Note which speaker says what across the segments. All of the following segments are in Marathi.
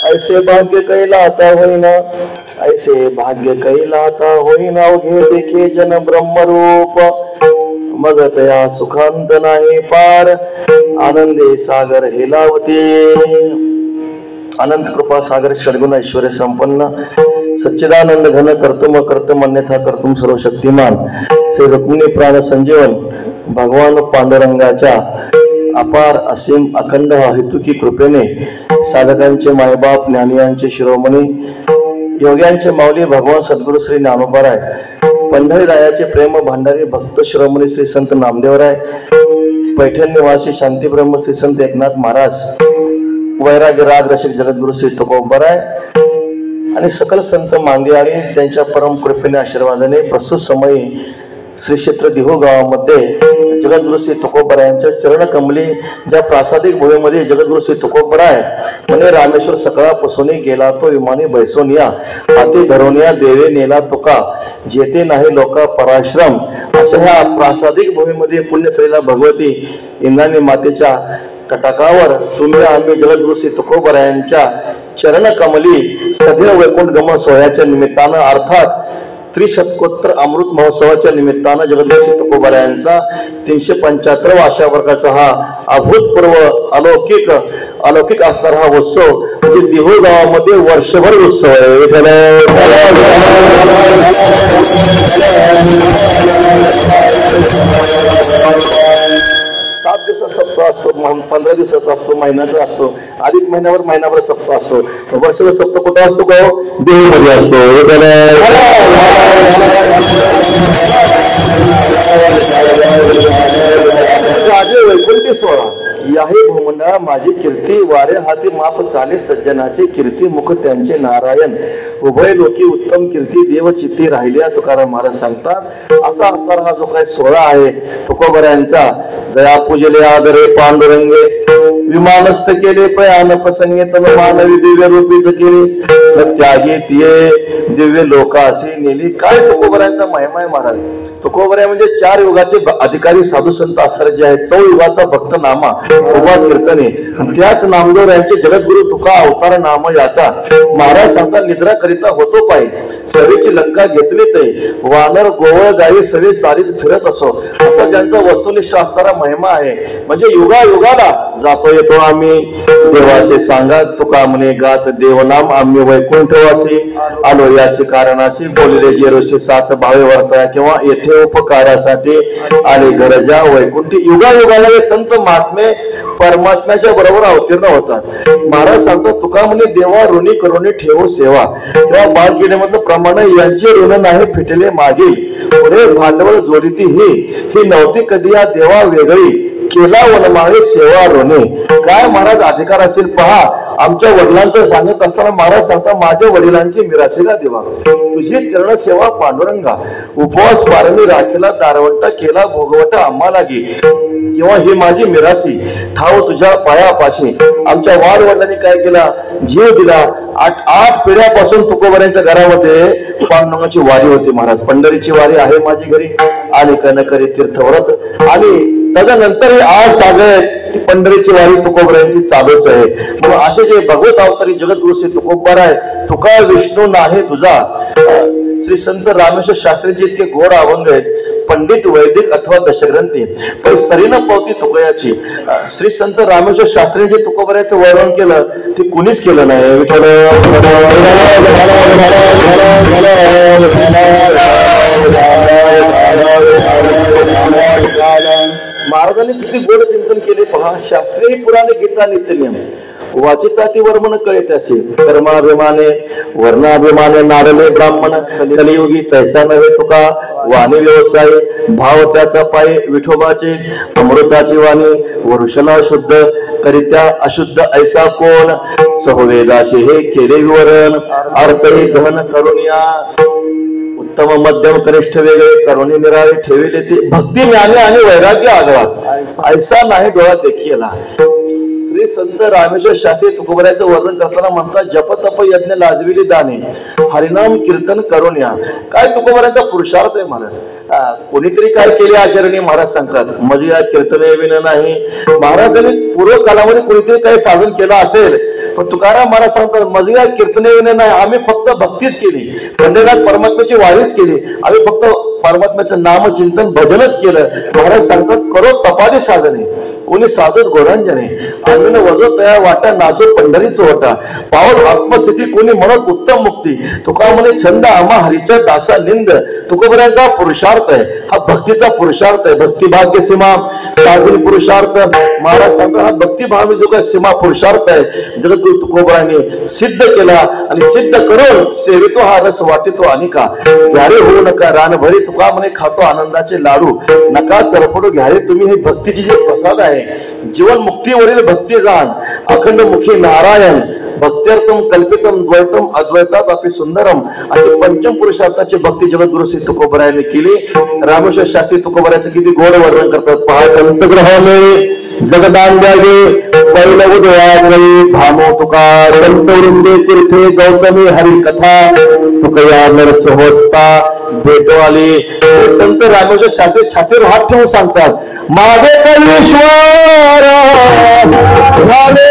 Speaker 1: ऐसे भाग्य कैला आता होईना, ऐसे भाग्य कैला आता होईना, घे देखे जन ब्रह्मरूप, मग तया सुखांत नाही पार, आनंदे सागर हेलावते. अनंत कृपा सागर षडगुण ऐश्वर्य संपन्न सच्चिदानंद घन कर्तुम कर्तम अन्यथा कर्तुम सर्व शक्तिमान श्री रुक्मिणी प्राण संजीवन भगवान पांडुरंगाच्या अपार असीम अखंड हेतुकी कृपेने साधकांचे मायबाप, ज्ञानियांचे शिरोमणी, योग्यांचे माऊली भगवान सद्गुरु श्री ज्ञानोबाराय, पंढरीरायाचे प्रेम भांडारी भक्त शिरोमणी श्री संत नामदेवराय, पैठण निवासी शांती ब्रह्म श्री संत एकनाथ महाराज, वैराग्य राग रसिक जगद्गुरु श्री तुकोबराय आणि सकल संत मांदियाळी त्यांच्या परम कृपेने आशीर्वादाने प्रस्तुत समयी श्री क्षेत्र दिहो गावामध्ये जगद्गुरु श्री तुकोबरायांच्या चरण कमली ज्या प्रासादिक भूमीमध्ये जगद्गुरु श्री तुकोबराय म्हणे रामेश्वर सकळा पसोनी गेला तो विमानी बैसोनिया, हाती धरोनिया देवे नेला तुका, जेते नाही लोका पराश्रम. अशा ह्या प्रासादिक भूमीमध्ये पुण्यश्रीला भगवती इंद्राणी मातेच्या कटाकावर तुम्ही आम्ही जगद्गुरु श्री तुकोबरायांच्या चरण कमली सदैव वैकुंठ गमन सोहळ्याच्या निमित्तानं अर्थात त्रिशतकोत्तर अमृत महोत्सवाच्या निमित्तानं जगद्गुरु श्री तुकोबरायांचा 375 अशा वर्गाचा हा अभूतपूर्व अलौकिक असणारा हा उत्सव म्हणजे दिहो गावामध्ये वर्षभर उत्सव आहे. 7 दिवसाचा सप्ताह असतो, 15 दिवसाचा असतो, महिन्याचा असतो, अधिक महिन्यावर महिनाभर सप्ताह असतो. वर्षभर सप्ताह कुठे असतो का? देवीमध्ये असतो. राजे वैकुंठी सोहळा याही भूमंडळा माझी कीर्ती, वारे हाती माप चाले सज्जनाचे कीर्ती, मुख त्यांचे नारायण, उभय लोकी उत्तम कीर्ती, देव चित्ती राहिल्या तुकाराम महाराज सांगतात. असा असणारा हा जो काही सोहळा आहे तुकोबरायांचा, दया पूजले आदरे पांडुरंगे, विमानस्थ केले प्रयाण प्रसंगे, तन मानवी दिव्य रूपीच केले, त्यागी तिये दिव्य लोकासी नेली. काय तुकोबरायांचा महिमा आहे महाराज. तुकोबराय म्हणजे 4 युगाचे अधिकारी साधू संत असणारे जे आहेत, 4 युगाचा भक्त नामा उभा कीर्तने, त्याच नामदेव यांचे जगद्गुरु तुका अवतार नाम याचा. महाराज सांगता निद्रा करिता होतो पायी, सवेची लंका घेतली ते, वानर गोवळ गाई सवे चारीत फिरत असो, असा ज्यांचा वस्तुनिष्ठ असणारा महिमा आहे. म्हणजे युगायुगाला जातो येतो आम्ही देवाचे सांगा तुका म्हणे गात देवनाम, आम्ही वैकुंठवासी आलो याची कारणाशी, बोलले जेरोशी 7 भावे वर्तया किंवा येथे उपकारासाठी आले गरजा वैकुंठी. युगायुगाला हे संत महात्मे परमात्म्याच्या बरोबर अवतीर्ण होतात. महाराज सांगतात तुका म्हणे देवा ऋणी करुणी ठेवू सेवा, तेव्हा बाळगिरीमधलं प्रमाण यांचे ऋण नाही फिटले मागील, पुढे भांडवल जोडीती ही नव्हती कधी या देवा वेगळी, केला वनमाळे सेवा ऋणे. काय महाराज अधिकार असेल पहा. आमच्या वडिलांचं सांगत असताना महाराज सांगता माझ्या वडिलांची मिरासी का देवा, तुझी चरण सेवा पांडुरंगा, उपवास पारणी राखीला दारवंटा केला भोगवटा आम्हा लागी, किंवा ही माझी मिरासी ठाव तुझ्या पायापाशी. आमच्या वाड वडिलांनी काय केला, जीव दिला. 8 पिढ्यापासून तुकोबरायांच्या घरामध्ये पांडुरंगाची वारी होती महाराज. पंढरीची वारी आहे माझी घरी आणि कनकरी तीर्थव्रत, आणि त्याच्यानंतर आज सागर पंढरीची वारी तुकोबरायांची चालूच आहे. म्हणून असे जे भगवत अवतारी जगद्गुरु श्री तुकोबराय, तुका विष्णू नाही तुझा. श्री संत रामेश्वर शास्त्रीजी इतके गोड अभंग आहेत, पंडित वैदिक अथवा दशग्रंथी पण सरीनं पावती तुकयाची. श्री संत रामेश्वर शास्त्रीजी तुकोबरायचं वर्णन केलं ते कुणीच केलं नाही. महाराजांनी किती गोड चिंतन केले पहा. शास्त्रीय पुराणे गीता नित्यनियम वाचिता ती वर्मन कळते असे, कर्माभिमाने वर्णाभिमाने नारले ब्राह्मण, कलियुगी तैसा नव्हे तुका वाणी व्यवसाय, भाव त्याचा पाय विठोबाचे अमृताची वाणी, वरुषला शुद्ध करित्या अशुद्ध ऐसा कोण, सहोवेदाचे हे केले विवरण, अर्थही गहन करुनिया, उत्तम मध्यम कनिष्ठ वेगळे करुणी निराळे ठेविले ते, भक्ती ज्ञाने आणि वैराग्य आगळा ऐसा नाही डोळा देखीला. श्री संत रामेश्वर शास्त्री तुकोबऱ्याचं वर्णन करताना म्हणतात, जप तप यज्ञ लाजविली दाने, हरिनाम कीर्तन करून या. काय तुकोबऱ्यांचा पुरुषार्थ आहे महाराज. कोणीतरी काय केले आचरणी महाराज सांगतात, म्हणजे या कीर्तने विन नाही. महाराजांनी पूर्व कालामध्ये कोणीतरी काही साधन केलं असेल, पण तुकाराम महाराज सांगतात, मग या कीर्तने विन नाही, आम्ही फक्त भक्तीच केली, खंडेनाथ परमात्म्याची वारीच केली, आम्ही फक्त परमात्म्याचं नामचिंतन भजनच केलं. महाराज सांगतात, करो तपादी साधने कोणी साधत गोरांजने, आम्ही वजो तया वाटा नाचो पंढरीच होता, पावल आत्मस्थिती कोणी म्हणत उत्तम मुक्ती. तुका म्हणे छंद आम्हा हरीच्या दासा निंद. तुकोबऱ्यांचा पुरुषार्थ आहे हा भक्तीचा पुरुषार्थ आहे. भक्ती भाग्य सीमा साधन पुरुषार्थ. महाराज सांगतात हा भक्तिभावी जो काय सीमा पुरुषार्थ आहे जगद्गुरु तुकोबरांनी सिद्ध केला, आणि सिद्ध करून सेवितो हा रस वाटितो अनिका. घ्यारे होऊ नका रानभरी, तुका म्हणे खातो आनंदाचे लाडू, नका तरफडू घ्यारे तुम्ही. ही भक्तीची जी प्रसाद आहे, जीवन मुक्तीवरील भक्ती जाण, अखंड मुखी नारायण, भक्त्यर्थम कल्पितम द्वैतम अद्वैतात अपि सुंदरम, अशी पंचम पुरुषार्थाची भक्ती जगद्गुरु श्री तुकोबरायांनी केली. रामेश्वर शास्त्री तुकोबरायांचं किती गोड वर्णन करतात पहा. संतग्रहाने जगदांजागे पहिल उदयागरी भामो तुका, संत वृंदे तीर्थे गौतमी हरी कथा, तुकया नरसहोस्ता भेटो आली. संत रामेश्वर शास्त्री छातीवर हात ठेवून सांगतात, मागे कलेश्वर झाले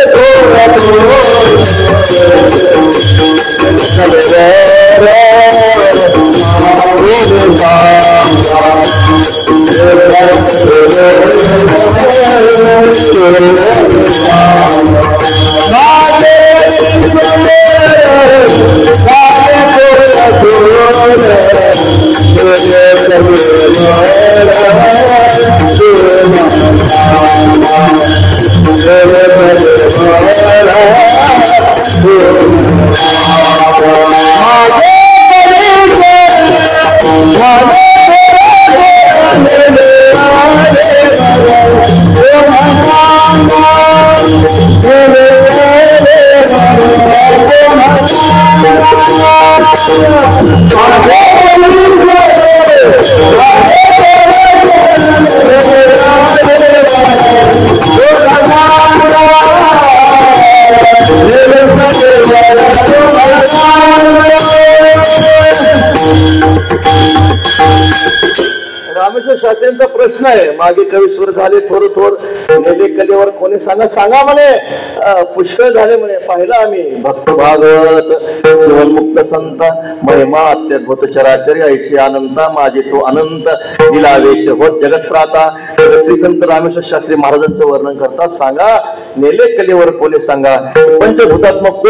Speaker 1: रामेश्वर शास्त्रींचा प्रश्न आहे. मागे कवीश्वर झाले थोर थोर, नेले कलेवर कोणी सांगा. सांगा म्हणे पुष्कळ झाले म्हणे, पाहिला आम्ही भक्त भागवत जीवनमुक्त संत, महिमा अत्यद्भुत चराचरी ऐशी अनंता, माझे तो अनंत विलावेश होत जगत प्राता. श्री संत रामेश्वर शास्त्री महाराजांचं वर्णन करतात. सांगा नेले कलेवर कोणी सांगा. पंचभूतात्मक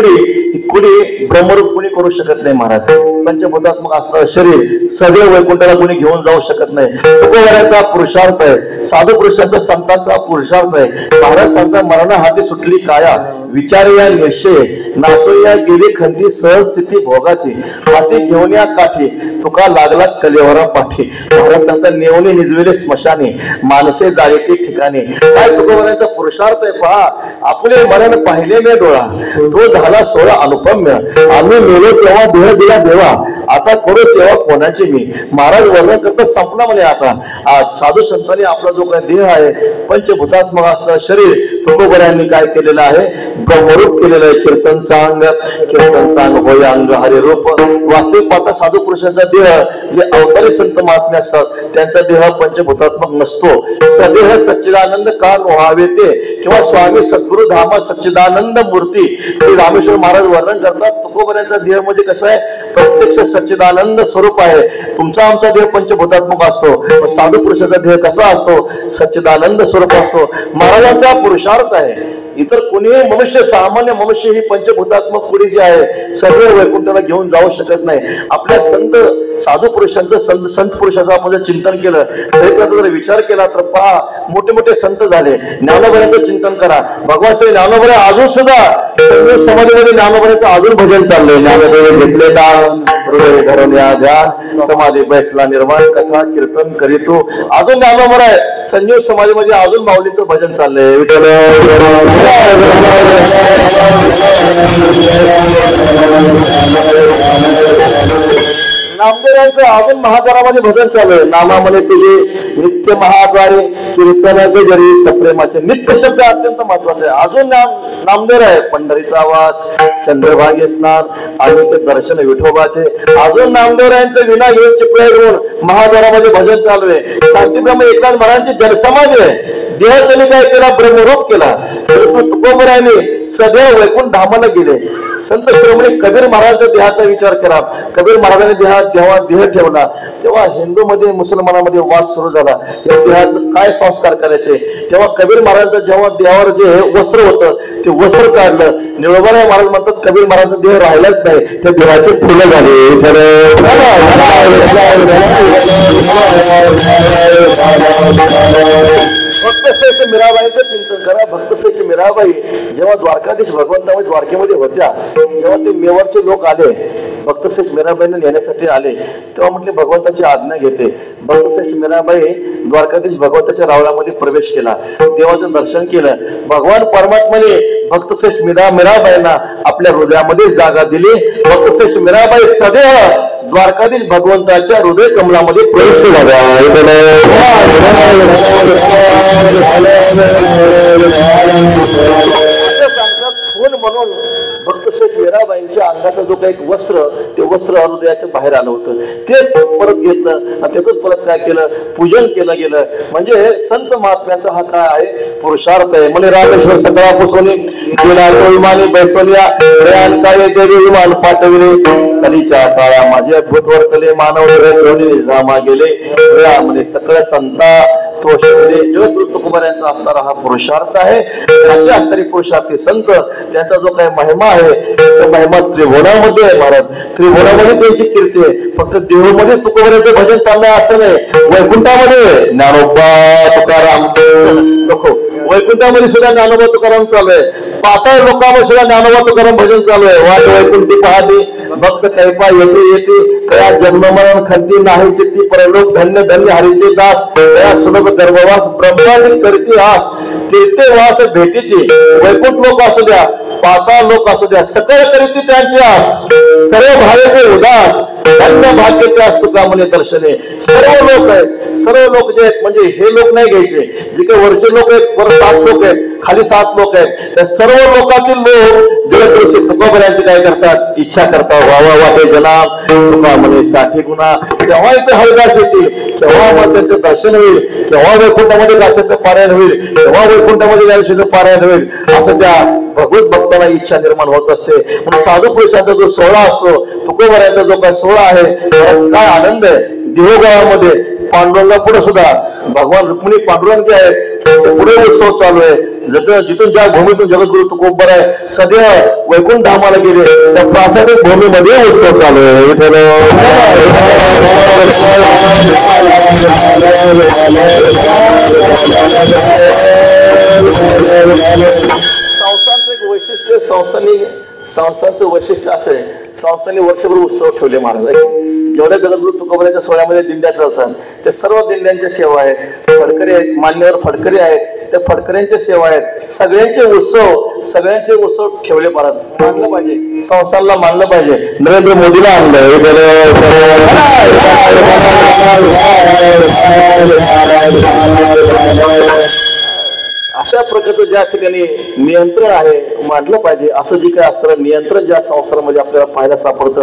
Speaker 1: कुडी ब्रह्मरूप कोणी करू शकत नाही महाराज. पंचभूतात्मक असणारं शरीर सदैव वैकुंठाला कोणी घेऊन जाऊ शकत नाही. तुकोबऱ्यांचा पुरुषार्थ आहे, साधू पुरुषांचा संतांचा पुरुषार्थ आहे. महाराज सांगतात, मरणा हाती सुटली काया, विचार या निश्चय, नासो या गेली खंडी सहज स्थिती भोगाची, हाती घेऊन या काठी, तुका लागला कलेवरा पाठी. महाराज सांगतात, नेवणे निजविले स्मशाने, माणसे जाळीते ठिकाणी. काय तुकोबऱ्यांचा पुरुषार्थ आहे पहा. आपले मरण पाहिले मे डोळा, तो झाला सोळा अनुपम्य, आम्ही मेलो तेव्हा देह दिला देवा, आता करू सेवा कोणाची मी. महाराज वर्णन करता संपला म्हणे. आता साधू संतांनी आपला जो काही देह आहे पंचभूतात्मक असं शरीर तुकोबऱ्यांनी काय केलेलं आहे, ब्रह्मरूप केलेलं आहे. कीर्तन सांग होय अंग हरे रूप. वास्तविक पाहता साधू पुरुषांचा देह जे अवतारी संत महात्मे असतात त्यांचा देह पंचभूतात्मक नसतो. सदेह सच्चिदानंद कान व्हावे ते, किंवा स्वामी सद्गुरु धामा सच्चिदानंद मूर्ती. श्री रामेश्वर महाराज वर्णन करतात, तुकोबऱ्यांचा देह म्हणजे कसं आहे, प्रत्यक्ष सच्चिदानंद स्वरूप आहे. तुमचा आमचा देह पंचभूतात्मक असतो, साधू पुरुषाचा देह कसा असतो, सच्चिदानंद स्वरूप असतो. महाराजांचा पुरुषार्थ आहे. इतर कोणीही मनुष्य, सामान्य मनुष्य ही पंचभूतात्मक पुढे जी आहे सर्व वैकुंठाला घेऊन जाऊ शकत नाही. आपल्या संत साधू पुरुषांचं संत पुरुषाचं आपण चिंतन केलं, जर विचार केला तर पहा मोठे मोठे संत झाले. ज्ञानोबऱ्यांचं चिंतन करा. भगवान श्री ज्ञानोबरे अजून सुद्धा समाधीमध्ये ज्ञानोबऱ्यांचं अजून भजन चाललंय. ज्ञानोबरे घेतले दान, हृदय धरून या ध्यान, समाधी बैसला निर्माण, कथा कीर्तन करीतो. अजून ज्ञानोबर आहे. संजीव समाधीमध्ये अजून माऊलीचं भजन चाललंय. नामदेवांचं अजून महाद्वारामध्ये भजन चालू आहे. नामा म्हणे तुझे नित्य महाद्वारे कीर्तन गजरी सप्रेमाचे नित्य शब्द अत्यंत महत्वाचे आहे. अजून नामदेव आहे. पंढरीचा आवाज, चंद्रभागे स्नान आणि ते दर्शन विठोबाचे. अजून नामदेवरायांचं विना घेऊन चिपळे घेऊन महाद्वारामध्ये भजन चालू आहे. शांतीब्रह्म एकनाथ महाराजांची जनसमाधी आहे. देह त्यांनी काय केला, ब्रह्मरूप केला. तुकोबरायाने सदैव वैकुंठ धामाला गेले. संत शिरोमणी कबीर महाराजांच्या देहाचा विचार करा. कबीर महाराजांनी जेव्हा देह ठेवला तेव्हा हिंदूमध्ये मुसलमानामध्ये वाद सुरू झाला. या देहाचं काय संस्कार करायचे. तेव्हा कबीर महाराजांचं जेव्हा देहावर जे वस्त्र होतं ते वस्त्र काढलं. निळोबाराय महाराज म्हणतात कबीर महाराजांचा देह राहिलाच नाही, त्या देहाचे फुलं झाले. भक्तश्रेष्ठ मीराबाईचं चिंतन करा. भक्तश्रेष्ठ मीराबाई जेव्हा द्वारकाधीश भगवंतामध्ये द्वारकेमध्ये होत्या तेव्हा ते मेवाडचे लोक आले, भक्तश्रेष्ठ मीराबाईंना नेण्यासाठी आले. तेव्हा म्हटले भगवंताची आज्ञा घेते. भक्तश्रेष्ठ मीराबाई द्वारकाधीश भगवंताच्या रावळामध्ये प्रवेश केला, देवाचं दर्शन केलं. भगवान परमात्माने भक्तश्रेष्ठ मीराबाईंना आपल्या हृदयामध्ये जागा दिली. भक्तश्रेष्ठ मीराबाई सदैव द्वारकाधीश भगवंताच्या हृदय कमलामध्ये प्रवेश केला. फूल म्हणून भक्तश्रेष्ठ मीराबाईंच्या अंगाचं जो काही वस्त्र ते वस्त्र हृदयाच्या बाहेर आलं होतं. तेच परत घेतलं आणि त्याच परत काय केलं, पूजन केलं गेलं. म्हणजे संत महात्म्याचा हा काय आहे, पुरुषार्थ आहे. म्हणजे रामेश्वर सगळा पुसवली विमानी बैसवल्या काय देवी विमान पाठविले. कलीच्या काळा माझे अद्भुत वर्तले मानव जामा गेले. म्हणजे सगळ्या संता तो तुकोबऱ्यांचा असणारा हा पुरुषार्थ आहे. असे असणारे पुरुषार्थी संत त्यांचा जो काही महिमा आहे तो महिमा त्रिभुवनामध्ये आहे. महाराज त्रिभुवनामध्ये त्यांची कीर्ती आहे. फक्त देहूमध्ये तुकोबऱ्यांचं भजन चाललंय असं नाही, वैकुंठामध्ये ज्ञानोबा तुकाराम नको, वैकुंठामध्ये सुद्धा ज्ञानोबा तुकाराम चालू आहे. पाताळ लोकांमध्ये सुद्धा ज्ञानोबा तुकाराम भजन चालू आहे. वाट वैकुंठी पाहते भक्त कैपा येते येते त्या जन्ममरण खंती नाही चित्ती परलोक धन्य धन्य हरीचे दास त्या सुलभ गर्भवास ब्रह्मांड करती आस कीर्ते वास भेटीची. वैकुंठ लोक असू द्या, पाताळ लोक असू द्या, सकळ करीती त्यांची आस. सर्व भावेचे उदास धन्य भाग्य त्या सुखामने दर्शने. सर्व लोक आहेत, सर्व लोक जे आहेत म्हणजे हे लोक नाही घ्यायचे. जे काही वरचे लोक आहेत, वर 7 लोक आहेत, खाली 7 लोक आहेत, त्या सर्व लोकातील लोक जगदृष्टी तुकोबऱ्यांची काय करतात, इच्छा करतात. वावा वाटे जना तुका म्हणे 60 गुणा. तेव्हा इथे हरिदास येतील, तेव्हा मग त्यांचं दर्शन होईल, तेव्हा वैकुंठामध्ये गाथेचं पारायण होईल, तेव्हा वैकुंठामध्ये ज्ञानेश्वरीचं पारायण होईल. असं त्या भगवत भक्तांना इच्छा निर्माण होत असते. म्हणून साधू पुरुषांचा जो सोहळा असतो, तुकोबऱ्यांचा जो काही सोहळा आहे, काय आनंद आहे. देहगावामध्ये पांडुरंगा पुढे सुद्धा भगवान रुक्मिणी पांडुरंग आहे, पुढे उत्सव चालू आहे. जिथून ज्या भूमीतून जगद्गुरु तुकोबर आहे सदैव वैकुंठ धामाला गेले त्या प्रासादिक भूमीमध्ये उत्सव चालू आहे. संस्थांचं एक वैशिष्ट्य, संस्थांचं वैशिष्ट्य असं आहे, संस्थांनी वर्षभर उत्सव ठेवले. महाराज जेवढ्या जगद्गुरु तुकोबराच्या सोहळ्यामध्ये दिंड्या चालतात त्या सर्व दिंड्यांच्या सेवा आहेत. फडकरी आहेत, मान्यवर फडकरी आहेत, त्या फडकऱ्यांच्या सेवा आहेत. सगळ्यांचे उत्सव ठेवले. महाराज मानलं पाहिजे, संस्थांना मानलं पाहिजे. नरेंद्र मोदीला आणलं. अशा प्रकारचं ज्या ठिकाणी नियंत्रण आहे मानलं पाहिजे. असं जे काय असतं नियंत्रण ज्या संस्थांमध्ये आपल्याला पाहायला सापडतं,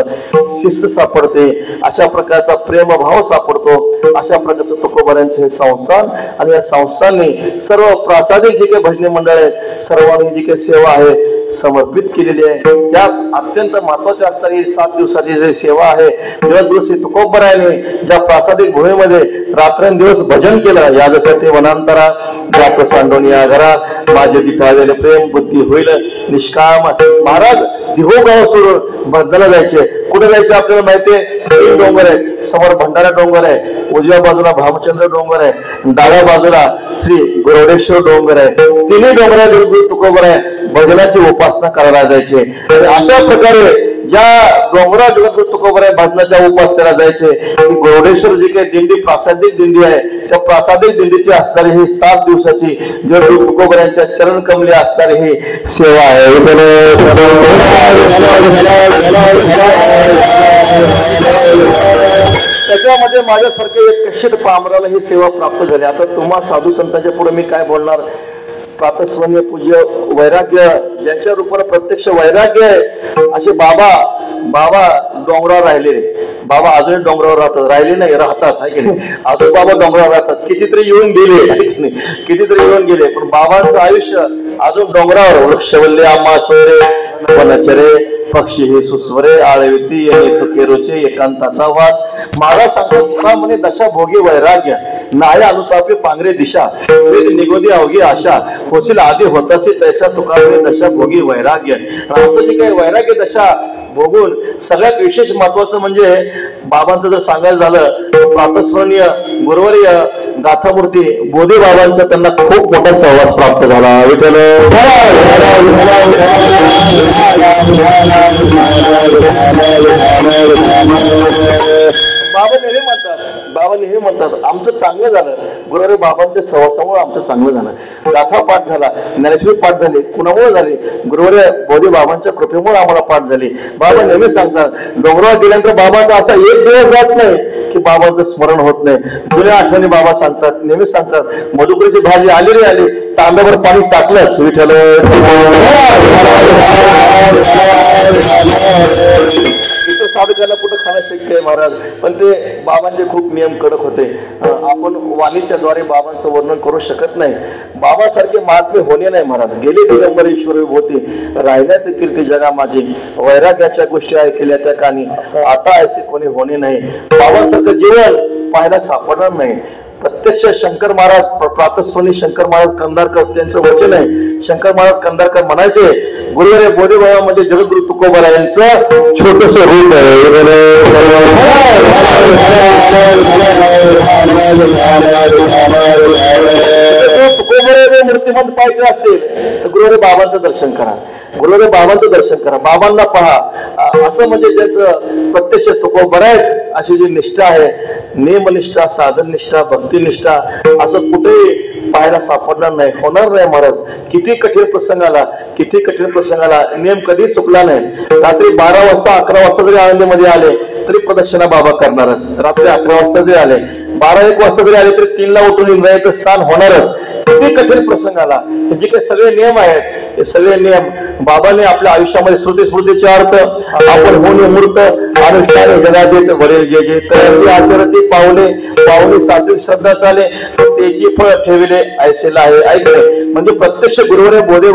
Speaker 1: शिस्त सापडते, अशा प्रकारचा प्रेमभाव सापडतो. अशा प्रकारचं तुकोबऱ्यांचे हे संस्थान आणि या संस्थांनी सर्व प्रासादिक जे काही भजनी मंडळ आहेत सर्वांनी जी काही सेवा आहे समर्पित केलेली आहे. त्यात अत्यंत महत्वाची असणारी 7 दिवसाची जी सेवा आहे, जगद्गुरु श्री तुकोबरायाने ज्या प्रासादिक भूमीमध्ये रात्रंदिवस भजन केलं. यासाठी वनांतरा जात सांडोनिया घरा माझे दिखावेले प्रेम बुद्धी होईल निष्काम. महाराज दिहोगाव सोडून भजनाला जायचे. कुठे जायचे आपल्याला माहितीये, 3 डोंगर आहे. समोर भंडारा डोंगर आहे, उजव्या बाजूला भामचंद्र डोंगर आहे, डाव्या बाजूला श्री गुरुडेश्वर डोंगर आहे. 3ही डोंगरावर तुकोबर आहे भजनाची उपासना करायला जायचे. अशा प्रकारे ज्या डोंगरा जगद्गुरु तुकोबर आहे भजनाच्या उपासनेला जायचे. गुरुडेश्वर जी काही दिंडी प्रासादिक दिंडी आहे त्या प्रासादिक दिंडीची असणारी ही 7 दिवसाची जगद्गुरु तुकोबरायांच्या चरण कमली असणारी ही सेवा आहे. म्हणजे माझ्यासारखे एक कष्ट पामराला ही सेवा प्राप्त झाली. आता तुम्हा साधू संतांच्या पुढे मी काय बोलणार. प्रातस्मरणीय पूज्य वैराग्य ज्यांच्या रूपाला प्रत्यक्ष वैराग्य आहे असे बाबा डोंगरावर राहिले. बाबा अजून डोंगरावर राहतात, राहिले नाही राहतात आहे की नाही. अजून बाबा डोंगरावर राहतात. कितीतरी येऊन गेले कितीतरी येऊन गेले, पण बाबांचं आयुष्य अजून डोंगरावर. वृक्षवल्ले आम्हा सोयरे वनचरे पक्षी हे सुस्वरे आळविती सुखे रोचे एकांताचा वास. माझा सांगतो तुका म्हणे दशा भोगी वैराग्य नाळे अनुतापी पांगरे दिशा निगोदी अवघी आशा होशील आधी होतासी तैसा तुका म्हणे दशा भोगी वैराग्य. आमचं जे काही वैराग्य दशा भोगून सगळ्यात विशेष महत्वाचं म्हणजे बाबांचं जर सांगायचं झालं प्रातस्मरणीय गुरुवर्य गाथामूर्ती बोधे बाबांचा त्यांना खूप मोठा सहवास प्राप्त झाला. विठ्ठल बाबा नेहमी म्हणतात आमचं चांगलं झालं. गुरुवारी बाबांच्या सहवासामुळे आमचं चांगलं झालं. गाथा पाठ झाला, ज्ञानेश्वरी पाठ झाली. कुणामुळे झाली? गुरुवारी बोधे बाबांच्या कृपेमुळे आम्हाला पाठ झाली. बाबा नेहमी सांगतात डोंगरावर गेल्यानंतर बाबांचा असा एक दिवस जात नाही की बाबांचं स्मरण होत नाही. जुन्या आठवणी बाबा सांगतात, नेहमी सांगतात मधुकरीची भाजी आली रे आली तांब्यावर पाणी टाकलंच विठ्ठल. साधकाला कुठं खाणं शक्य आहे महाराज, पण ते बाबांचे खूप नियम कडक होते. आपण वाणीच्या द्वारे बाबांचं वर्णन करू शकत नाही. बाबासारखे महात्मे होणे नाही महाराज. गेले दिगंबर ईश्वर होते राहिल्यात कीर्ती जगा माझी वैराग्याच्या गोष्टी ऐकल्या त्या कानी आता असे कोणी होणे नाही. बाबांसारखं जीवन पाहायला सापडणार नाही. प्रत्यक्ष शंकर महाराज प्रातस्मरणीय शंकर महाराज कंधारकर त्यांचं वचन आहे. शंकर महाराज कंधारकर म्हणायचे गुरुवारी बोधे बाबा म्हणजे जगद्गुरु तुकोबा यांचं छोटस रूप आहे. तुकोबा मूर्तिमंत पाहिजे असेल तर गुरुवारी बाबांचं दर्शन करा. गुरुवारी बाबांचं दर्शन करा, बाबांना पहा. असं म्हणजे ज्याचं प्रत्यक्ष तुकोबा आहे अशी जी निष्ठा आहे, नेमनिष्ठा साधन निष्ठा भक्तिनिष्ठा असं कुठेही पाहायला सापडणार नाही, होणार नाही महाराज. किती कठीण प्रसंगाला नेम कधी चुकला नाही. रात्री 12 वाजता 11 वाजता जरी आनंदीमध्ये आले तरी प्रदक्षिणा बाबा करणारच. रात्री 11 वाजता जरी आले 12-1 वाजता जरी आले तरी 3ला उठून इंद्रायचं स्थान होणारच. किती कठीण प्रसंगाला जे काही सगळे नियम आहेत हे सगळे नियम बाबाने आपल्या आयुष्यामध्ये स्मृतीचे अर्थ आपण होणे मूर्त अनुष्ठाने जगा देत वडील जे जे तयारी आचरती पावले सात्विक श्रद्धा चाले त्याची फळ ठेविले ऐसेला आहे. ऐकले म्हणजे प्रत्यक्ष गुरुवारी बोधे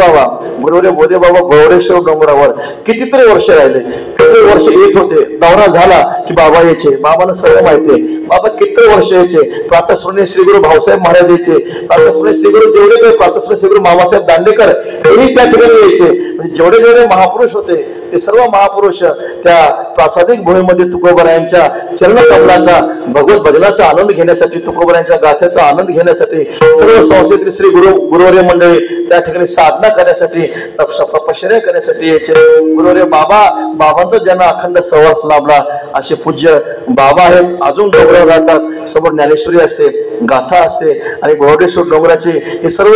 Speaker 1: बाबा गौरेश्वर डोंगरावर कितीतरी वर्ष राहिले. किती वर्ष येत होते. दौरा झाला की बाबा यायचे. बाबांना सगळं माहितीये. बाबा किती वर्ष यायचे. प्रातस्मरणीय श्री गुरु भाऊसाहेब महाराज यायचे. प्रातस्मरणीय श्री गुरु जेवढे काही प्रातस्मरणीय श्री गुरु मामासाहेब दांडेकर हेही त्या ठिकाणी यायचे. म्हणजे जेवढे महापुरुष होते ते सर्व महापुरुष त्या प्रासादिक भूमीमध्ये तुकोबरायांच्या चरणकमलाचा भगवत भजनाचा आनंद घेण्यासाठी तुकोबरायांच्या गाथेचा आनंद घेण्यासाठी सर्व संस्थेतील श्री गुरुवर्य मंडळी त्या ठिकाणी साधना करण्यासाठी तपश्चर्या करण्यासाठी यायचे. गुरुवर्य बाबांचा ज्यांना अखंड सहवास लाभला असे पूज्य बाबा आहेत. अजून डोंगरावर राहतात. समोर ज्ञानेश्वरी असते, गाथा असते आणि गौडेश्वर डोंगराची हे सर्व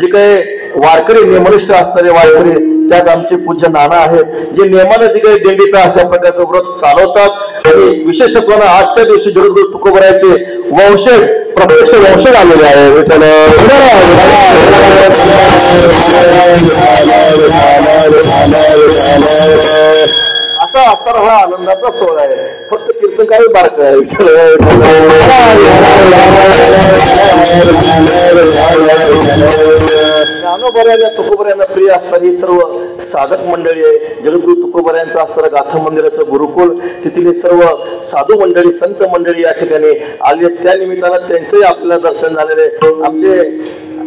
Speaker 1: जे काही वारकरी नियमनिष्ठ असणारे वारकरी त्यात आमचे पूज्य नाना आहेत जे नियमाने जे काही दिंडीचा अशा प्रकारचं व्रत चालवतात. आणि विशेषत्वानं आजच्या दिवशी जगद्गुरु तुकोबरायांचे वंशज प्रत्यक्ष वंशज आलेले आहे. विठ्ठल असा असणारा हा आनंदाचा सोहळा आहे. फक्त कीर्तन काही बारक आहे. ज्ञानोबऱ्या तुकोबऱ्यांना प्रिय असणारी सर्व साधक मंडळी आहे. जगद्गुरु तुकोबऱ्यांचं असणारं गाथा मंदिराचं गुरुकुल तिथली सर्व साधू मंडळी संत मंडळी या ठिकाणी आली. त्या निमित्तानं त्यांचंही आपल्याला दर्शन झालेले. आमचे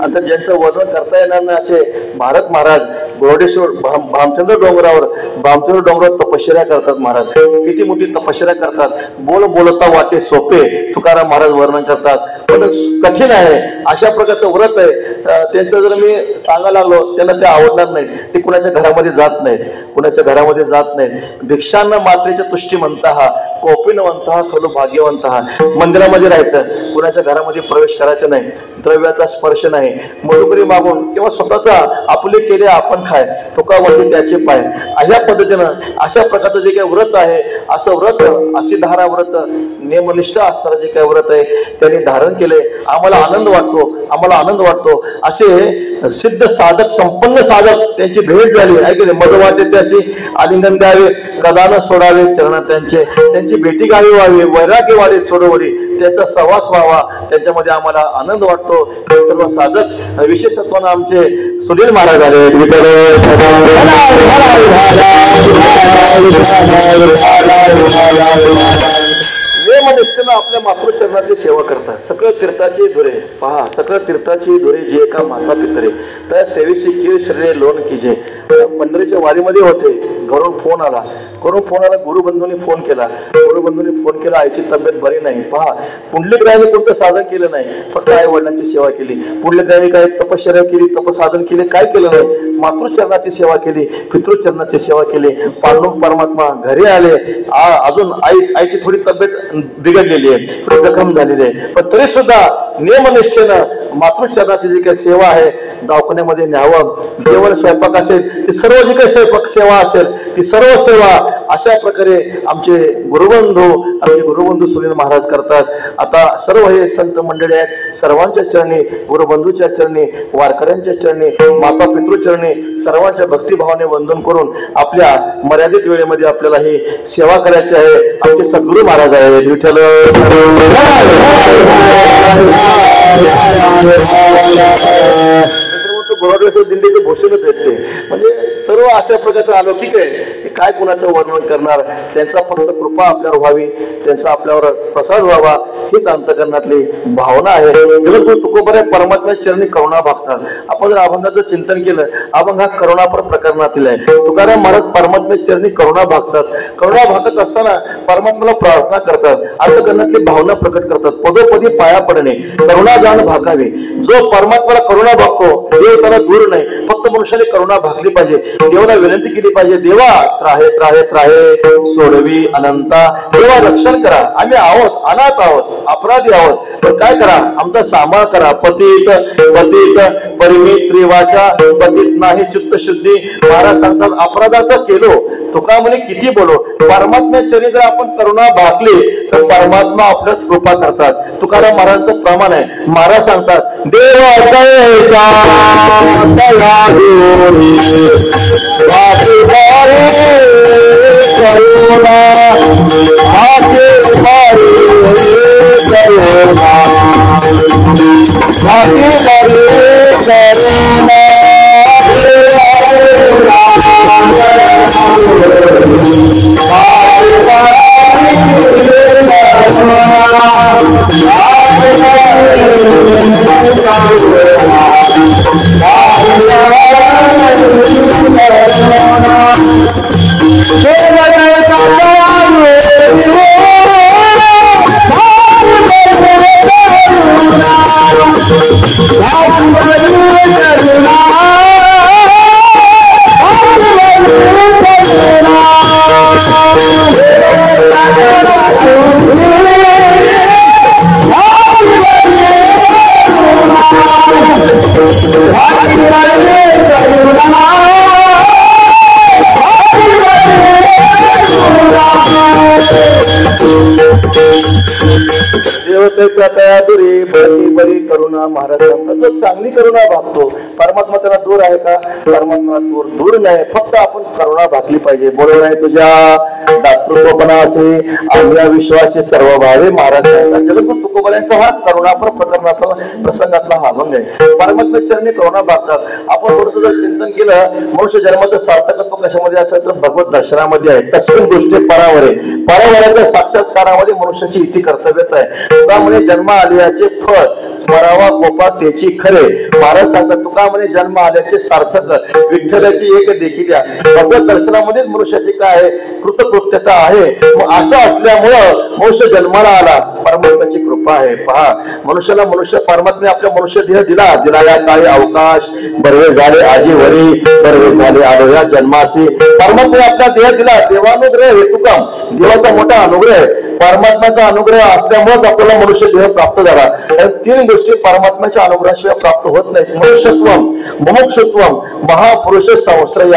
Speaker 1: आता ज्यांचं वर्णन करता येणार नाही असे भारत महाराज गोरडेश्वर भामचंद्र डोंगरावर तपश्चर्या करतात. महाराज किती मोठी तपश्चर्या करतात. बोलता वाटे सोपे तुकाराम महाराज वर्णन करतात पण कठीण आहे. अशा प्रकारचं व्रत आहे. त्यांचं जर मी सांगायला लागलो त्यांना ते आवडणार नाही, ते कुणाच्या घरामध्ये जात नाहीत, कुणाच्या घरामध्ये जात नाहीत. भिक्षांना मात्रेच्या तुष्टी म्हणता हा, कोपीन म्हणता हा, खलू भाग्यवंत हा. मंदिरामध्ये राहायचं, कुणाच्या घरामध्ये प्रवेश करायचा नाही, द्रव्याचा स्पर्श नाही, मधुकरी मागून किंवा स्वतःचा आपले केले आपण खाय, तुका वरती त्याचे पाय. अशा पद्धतीनं अशा प्रकारचं जे काही व्रत आहे, असं व्रत, अशी धारा व्रत, नियमनिष्ठ असणारं जे काही व्रत आहे त्यांनी धारण केले. आम्हाला आनंद वाटतो, आम्हाला आनंद वाटतो. असे सिद्ध साधक, संपन्न साधक त्यांची भेट झाली ऐकले. मध वाटे त्याशी आलिंगन द्यावे, कदान सोडावे चरण त्यांचे, त्यांची भेटी गावी व्हावी, वैराग्य वाढे छोडोवडी, त्यांचा सहवास व्हावा, त्यांच्यामध्ये आम्हाला आनंद वाटतो. सर्व साधक विशेषत्वानं आमचे सुनील महाराज आले. नियमनिष्ठेनं आपल्या मातृचरणाची सेवा करतात. सकळ तीर्थाची धुरे पहा, सकळ तीर्थाची धुरे जे एका माता पितरे, त्या सेवेची कीळ शरीरे लोन कीजे. पंढरीच्या वारीमध्ये होते, घरून फोन आला, गुरुबंधूंनी फोन केला, आईची तब्येत बरी नाही. पहा, पुंडलिकरायांनी कोणतं साधन केलं नाही, फक्त आई वडिलांची सेवा केली. पुंडलिकरायांनी काय तपश्चर्या केली, तपसाधन केले, काय केलं नाही, मातृचरणाची सेवा केली, पितृचरणाची सेवा केली. पांडुरंग परमात्मा घरी आले, अजून आईची थोडी तब्येत बिघडलेली आहे, जखम झालेली आहे, पण तरी सुद्धा नियमनिष्ठेनं मातृचरणाची जी काही सेवा आहे दवाखान्यामध्ये न्यावं. जेवण स्वयंपाक असेल, ती सर्व जी काही स्वयंपाक सेवा असेल ती सर्व सेवा अशा प्रकारे आमचे गुरुबंधू सुनील महाराज करतात. आता सर्व हे संत मंडळी आहेत, सर्वांच्या चरणी, गुरुबंधूच्या चरणी, वारकऱ्यांच्या चरणी, माता पितृचरणी सर्वांच्या भक्तिभावाने वंदन करून आपल्या मर्यादित वेळेमध्ये आपल्याला ही सेवा करायची आहे. आमचे सद्गुरू महाराज आहेत. विठ्ठल दिंडीचे भूषणच आहेत ते, म्हणजे सर्व अशा प्रकारचं अलौकिक आहे की काय कुणाचं वर्णन करणार. त्यांचा फक्त कृपा आपल्यावर व्हावी, त्यांचा आपल्यावर प्रसाद व्हावा हीच अंतकरणातली भावना आहे. तुकोबऱ्या परमात्म्या चरणी करुणा भागतात. आपण जर अभंगाचं चिंतन केलं, अभंग हा करुणापर प्रकरणातील आहे. तुकाराम महाराज परमात्म्या चरणी करुणा भागतात. करुणा भागत असताना परमात्म्याला प्रार्थना करतात, अंतकरणातली भावना प्रकट करतात. पदोपदी पाया पडणे, करुणा जाण भागावी. जो परमात्म्याला करुणा भागतो देव त्याला दूर नाही, फक्त मनुष्याने करुणा भागली पाहिजे, देवाला विनंती केली पाहिजे, देवा त्राहे त्राहे त्राहे सोडवी अनंता, देवा रक्षण करा, आम्ही आहोत, अनाथ आहोत, अपराधी आहोत, पण काय करा, आमचा सांभाळ करा. पतित पतित परिमित त्रिवाचा, पतित नाही चित्त शुद्धी. महाराज सांगतात अपराधाचं केलो तुका म्हणे किती बोलो, परमात्म्या चरणी जर आपण करुणा भागली तर परमात्मा आपल्याच कृपा करतात. तुकाराम महाराजांचं प्रमाण आहे. महाराज सांगतात देवा बरी करुणा. महाराज जो चांगली करुणा भागतो परमात्मा त्याला दूर आहे का? परमात्मा दूर नाही, फक्त आपण करुणा भागली पाहिजे. बोलू नाही तुझ्या दातृत्वपणा असे आम्ही विश्वासी सर्व भावे. महाराज जगद्गुरु तुकोबांचा हा करुणापर प्रकरणाचा प्रसंगातला हा अभंग आहे. परमात्मा चरणी करुणा भागतात. आपण थोडस जर चिंतन केलं, मनुष्य जन्माचं सार्थकत्व कशामध्ये असेल तर भगवत दर्शनामध्ये आहे. तस्मिन दृष्टी परावरे, परावराच्या साक्षात्कारामध्ये मनुष्याची इति कर्तव्यच आहे. त्यामुळे जन्म आल्याचे फळ स्मरावा गोपा त्याची खरे. महाराज सांगतात तुका म्हणे जन्म आल्याचे सार्थक, विठ्ठलाची एक देखील द्या. भगवत दर्शनामध्येच मनुष्याची काय आहे? कृतकृत्यता आहे. असं असल्यामुळं मनुष्य जन्माला आला, परमात्म्याची कृपा आहे. पहा, मनुष्याला परमात्म्याने आपल्या मनुष्य देह दिला. या काळी अवकाश बरवे झाले आजीवरी, बरवे झाले आडव्या जन्मासी. परमात्म्याने आपला देह दिला. देवानुग्रह हेतुकम, देवाचा मोठा अनुग्रह आहे. परमात्म्याचा अनुग्रह असल्यामुळेच आपल्याला मनुष्य देह प्राप्त झाला. या तीन गोष्टी परमात्म्याच्या अनुग्रहाशिवाय प्राप्त होत नाहीत. मनुष्यत्व, मुमुक्षुत्व, महापुरुष संश्रय.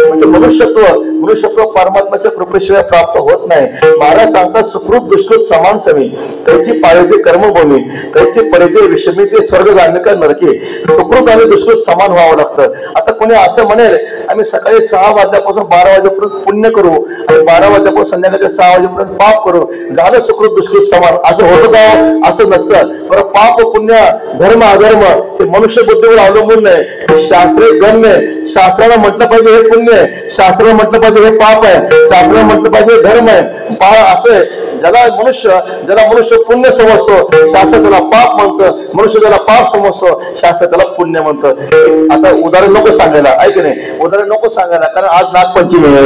Speaker 1: म्हणजे मनुष्यत्व परमात्म्याच्या कृपेशिवाय प्राप्त होत नाही. महाराज सांगतात, सुकृत दुष्कृत समान समी, त्याची पाळते कर्मभूमी, त्याची परिचय विषमी ते स्वर्ग जाणिका नरके. सुकृत आणि दुष्कृत समान व्हावं लागतं. आता कोणी असं म्हणेल, आम्ही सकाळी 6 वाजल्यापासून 12 वाजेपर्यंत पुण्य करू आणि 12 वाजल्यापासून संध्याकाळच्या 6 वाजेपर्यंत पाप करू, झालं सुकृत दुष्कृत समान. असं होतं का? असं नसतं. बरं, पाप पुण्य धर्म अधर्म हे मनुष्य बुद्धीवर अवलंबून नाही. शास्त्रीय गम्य, शास्त्राला म्हटलं पाहिजे हे पुण्य आहे, शास्त्राला म्हटलं पाहिजे हे पाप आहे, शास्त्राला म्हटलं पाहिजे धर्म आहे. असं आहे. ज्याला मनुष्य पुण्य समजतो, शास्त्र त्याला पाप म्हणतं. मनुष्य त्याला पाप समजतो, शास्त्र त्याला पुण्य म्हणतं. आता उदाहरण नको सांगायला, ऐक नाही, उदाहरण नको सांगायला, कारण आज नागपंचमी आहे.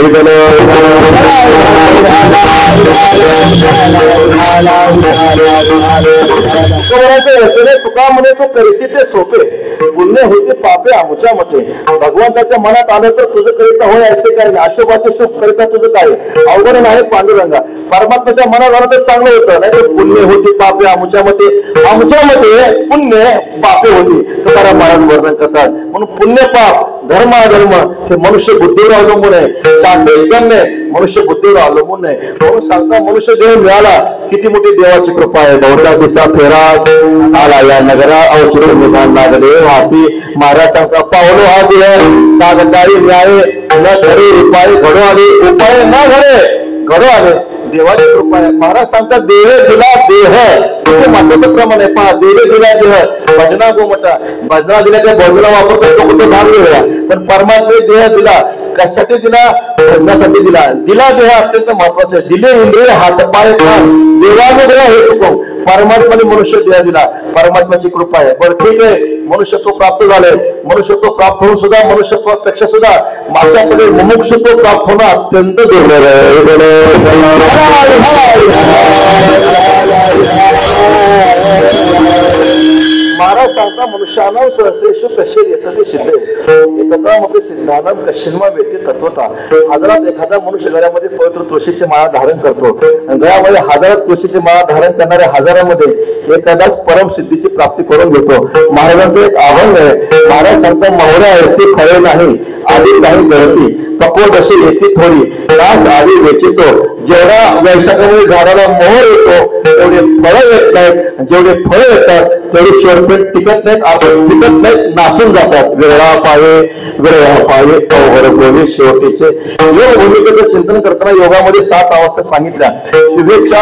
Speaker 1: तुका म्हणे तो करीसी ते सोपे, पुण्य होते पापे आमुच्या मते. भगवंताच्या मनात आलं तर तुझं करिता होय असे काय, अशोभाचे सुख करिता तुझं काय. अवघड नाही पांडुरंगा. परमात्म्याच्या मनात आलं तर चांगलं होतं, नाही तर पुण्य होती पापे आमुच्या मते. आमुच्या मते पुण्य पापे होती, तुकाराम महाराज वर्णन करतात. म्हणून पुण्य पाप धर्म अधर्म हे मनुष्य बुद्धीवर अवलंबून आहे. शास्त्र मनुष्य बुद्धीवर अवलंबून आहे. म्हणून सांगता, मनुष्य देह मिळाला, किती मोठी देवाची कृपा आहे. बहुधा दिसा फेरा आला या नगरा, अवचिर निदान लागले वाटी. महाराज सांगता, पावलो हा देह कागदारी न्याय न घडे उपाय घडो आले, उपाय न घडो आले. देवाची कृपा आहे. महाराज सांगतात, देवे दिला देह, महत्वाचं प्रमाण आहे. पहा, देवे दिला देह, भजना गोमटा, भजना दिला त्या भजनाला वापरतो तो कुठे भाग वेगळा. पण परमात्मे देह दिला, कशासाठी दिला? भजनासाठी दिला देह अत्यंत महत्वाचं आहे. दिले इंद्रिय हातपाय कान, देवानुग्रह हे चुकव. परमात्म्याने मनुष्य देह दिला, परमात्म्याची कृपा आहे. बरं, ठीक आहे, मनुष्यत्व प्राप्त झाले. मनुष्यत्व प्राप्त होऊन सुद्धा मनुष्यत्वापेक्षा सुद्धा माझ्याकडे मुमुक्षुत्व प्राप्त होणं अत्यंत दुर्लभ आहे. महाराज सांगता, मनुष्यानां सहस्रेषु कश्चित् येतसे सिद्धे, एकत्रामध्ये सिद्धानां कश्चिन्मा व्यक्ती तत्वता. हजारात एखादा मनुष्य गळ्यामध्ये पवित्र तुळशीची माळा धारण करतो. गळ्यामध्ये हजारात तुळशीची माळा धारण करणाऱ्या हजारामध्ये एखादाच परम सिद्धीची प्राप्ती करून घेतो. महाराजांचं एक आव्हान आहे. महाराज सांगता, मोहऱ्या ऐसे फळे नाही, आधी नाही गळती, कपोट अशी येते थोडी, रास आधी वेचितो. जेवढा वैशाखामध्ये झाडाला मोहर येतो तेवढे फळं येत नाहीत, जेवढे फळं येतात तेवढे शेवटपेट टिकत नाहीत, नासून जातात. वेगळा पावे अवघड बोली शेवटीचे. योग भूमिकेचं चिंतन करताना योगामध्ये 7 अवस्था सांगितल्या. शुभेच्छा,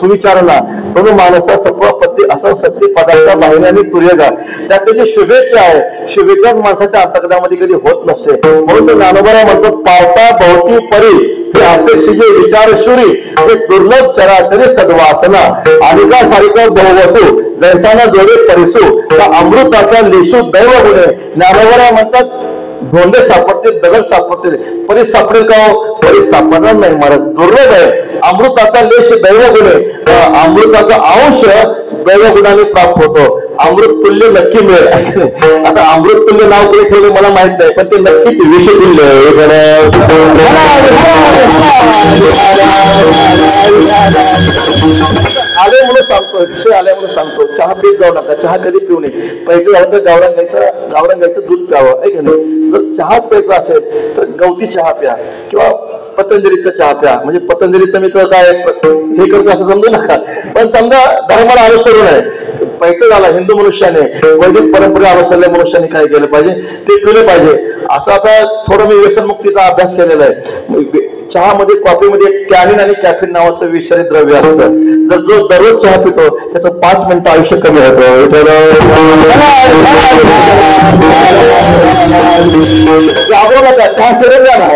Speaker 1: सुविचारणा, म्हणून मानसा सत्वपत्ती असं सत्य पदार्थ बाहिऱ्याने तुर्यगा. त्यात जी शुभेच्छा आहे, शुभेच्छाच माणसाच्या अंतर्गतामध्ये कधी होत नसते. म्हणून तो ज्ञानोबा म्हणतो, पावता भोवती परी हे अपेक्षेचे विचारशुरी, हे दुर्लभ चराचरी सद्वासना आणि का सारिका बहुवसू जैसाना जोडे परिसू, त्या अमृताचा लेशू दैव गुणे. ज्ञानोबा म्हणतात, धोंडे सापडतील, दगड सापडतील, परी सापडेल का? परी सापडणार नाही महाराज, दुर्लभ आहे. अमृताचा लेश दैव गुणे, अमृताचा अंश दैव गुणाने प्राप्त होतो. अमृत तुल्य नक्की मिळेल. आता अमृत तुल्य नाव कोणी ठेवलं मला माहित नाही, पण ते नक्कीच विषतुल्य आले म्हणून सांगतो, विषय आल्या म्हणून सांगतो. चहा पीत जाऊ नका, चहा कधी पिऊ नये. पैसे झालं तर गावरान गायचं दूध प्यावं, ऐक नाही. जर चहाच प्यायचा असेल तर गवती चहा प्या किंवा पतंजलीचा चहा प्या. म्हणजे पतंजलीचं मी तर काय हे करतो असं समजू नका, पण समजा धर्माला अनुसरून आहे. पैसे झाला हिंदू मनुष्याने, वैदिक परंपरा अनुसरल्या मनुष्याने काय केलं पाहिजे ते पिलं पाहिजे. असं आता थोडं मी व्यसनमुक्तीचा अभ्यास केलेला आहे. चहामध्ये कॉफीमध्ये टॅनिन आणि कॅफिन नावाचं विषारी द्रव्य असतं. जर जो दररोज चहा पितो त्याचं 5 मिनिटं आयुष्य कमी होतं. चहा फिरत जा ना.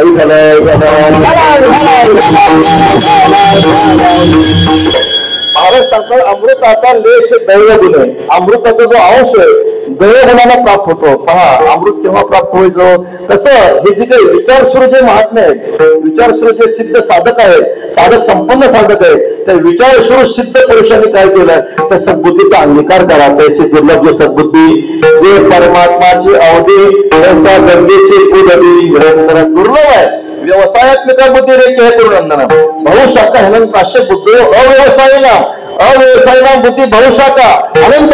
Speaker 1: महाराज महाराज सांगतात अमृत आता लेश दैव गुण आहे. अमृताचा जो अंश आहे दैवगुणाला प्राप्त होतो. पहा अमृत केव्हा प्राप्त व्हायचं कसं, हे जे काही विचारसुरू जे महात्मे आहेत, विचारसुरू जे सिद्ध साधक आहेत, साधक संपन्न साधक आहे, त्या विचारसुरू सिद्ध पुरुषांनी काय केलं, त्या सद्बुद्धीचा अंगीकार करा. तैसे दुर्लभ जो सद्बुद्धी जे परमात्माची अवधी तैसा गंगेची उदरी निरंतर दुर्लभ आहे. व्यवसायात्मिका बुद्धी रे के करुणंदन बहुशाखा हेलन काश्य बुद्धी अव्यवसायिना अव्यवसायिना बुद्धी बहुशाखा अनंत.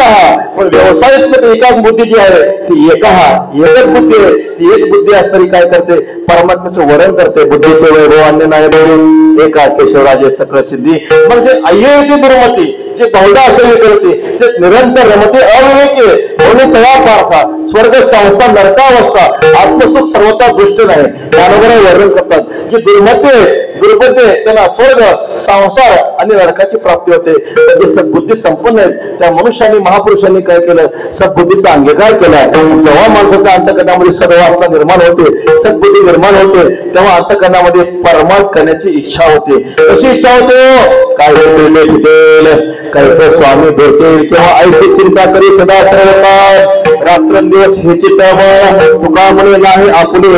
Speaker 1: पण व्यवसायात्मक एकाच बुद्धी जी आहे ती एकच बुद्धी आहे. ती एक बुद्धी असणारी काय करते, परमात्म्याचं वर्णन करते. बुद्धीचे वैभव अन्य नाही एका केशवराजे सकळ सिद्धी. म्हणजे अय्यती दुर्मती जे बहुधा असे करते ते निरंतर रमते अविवेकी म्हणून तया पारखा स्वर्ग संस्था नरकावस्था आत्मसुख सर्वता दृष्ट नाही. ज्ञानोबरा वर्णन करतात की दुर्मते दुर्बुद्धे त्यांना स्वर्ग संसार आणि नरकाची प्राप्ती होते. जे सद्बुद्धी संपन्न आहेत त्या मनुष्याने महापुरुषांनी काय केलं, सद्बुद्धीचा अंगीकार केला. जेव्हा माणसाच्या अंतःकरणामध्ये सर्वावस्था निर्माण होते, सद्बुद्धी निर्माण होते, तेव्हा अंतःकरणामध्ये परमार्थ करण्याची इच्छा होते. कशी इच्छा होते, काय काही तर स्वामी भेटेल किंवा ऐशी चिंता करी सदा सर्वकाळ रात्रंदिवस हे चित्तावर तुका म्हणे नाही आपले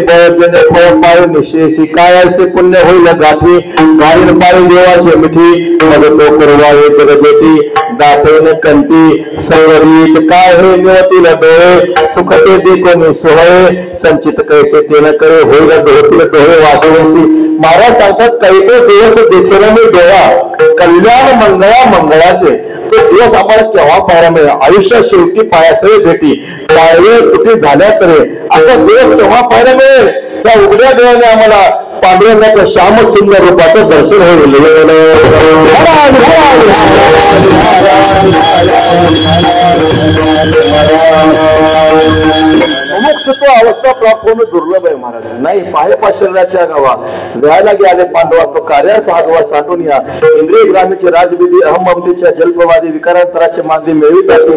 Speaker 1: फळ पाय निशेषी काय असे पुण्य होईल गाठी घालीन पाय देवाचे मिठी मग तो करवावे जगदेती दाखवून कंटी संवरीत काय हे निवतील डोळे सुख ते दे कोणी सोहळे संचित कैसे ते न करे होईल डोळतील डोळे वाचवसी. महाराज सांगतात काही तो दिवस देखील मी डोळा कल्याण मंगळाचे तो दिवस आम्हाला केव्हा पाहायला मिळेल. आयुष्य शेवटी पायासही भेटी पायवे तुटी झाल्या तरी असा दिवस केव्हा पाहायला मिळेल. त्या उघड्या डोळ्याने आम्हाला पांडुरंगाच्या श्याम सुंदर रूपाचं दर्शन होईल. मुमुक्षुत्व अवस्था प्राप्त होणं दुर्लभ आहे महाराज. नाही पाहे पाशर्याच्या गावा व्यायला गेले पांडवा तो कार्यार्थ हागवा साठून या इंद्रिय ग्रामीचे राजविधी अहममतेच्या जल्पवादी विकारांतराचे मागणी मिळवितात.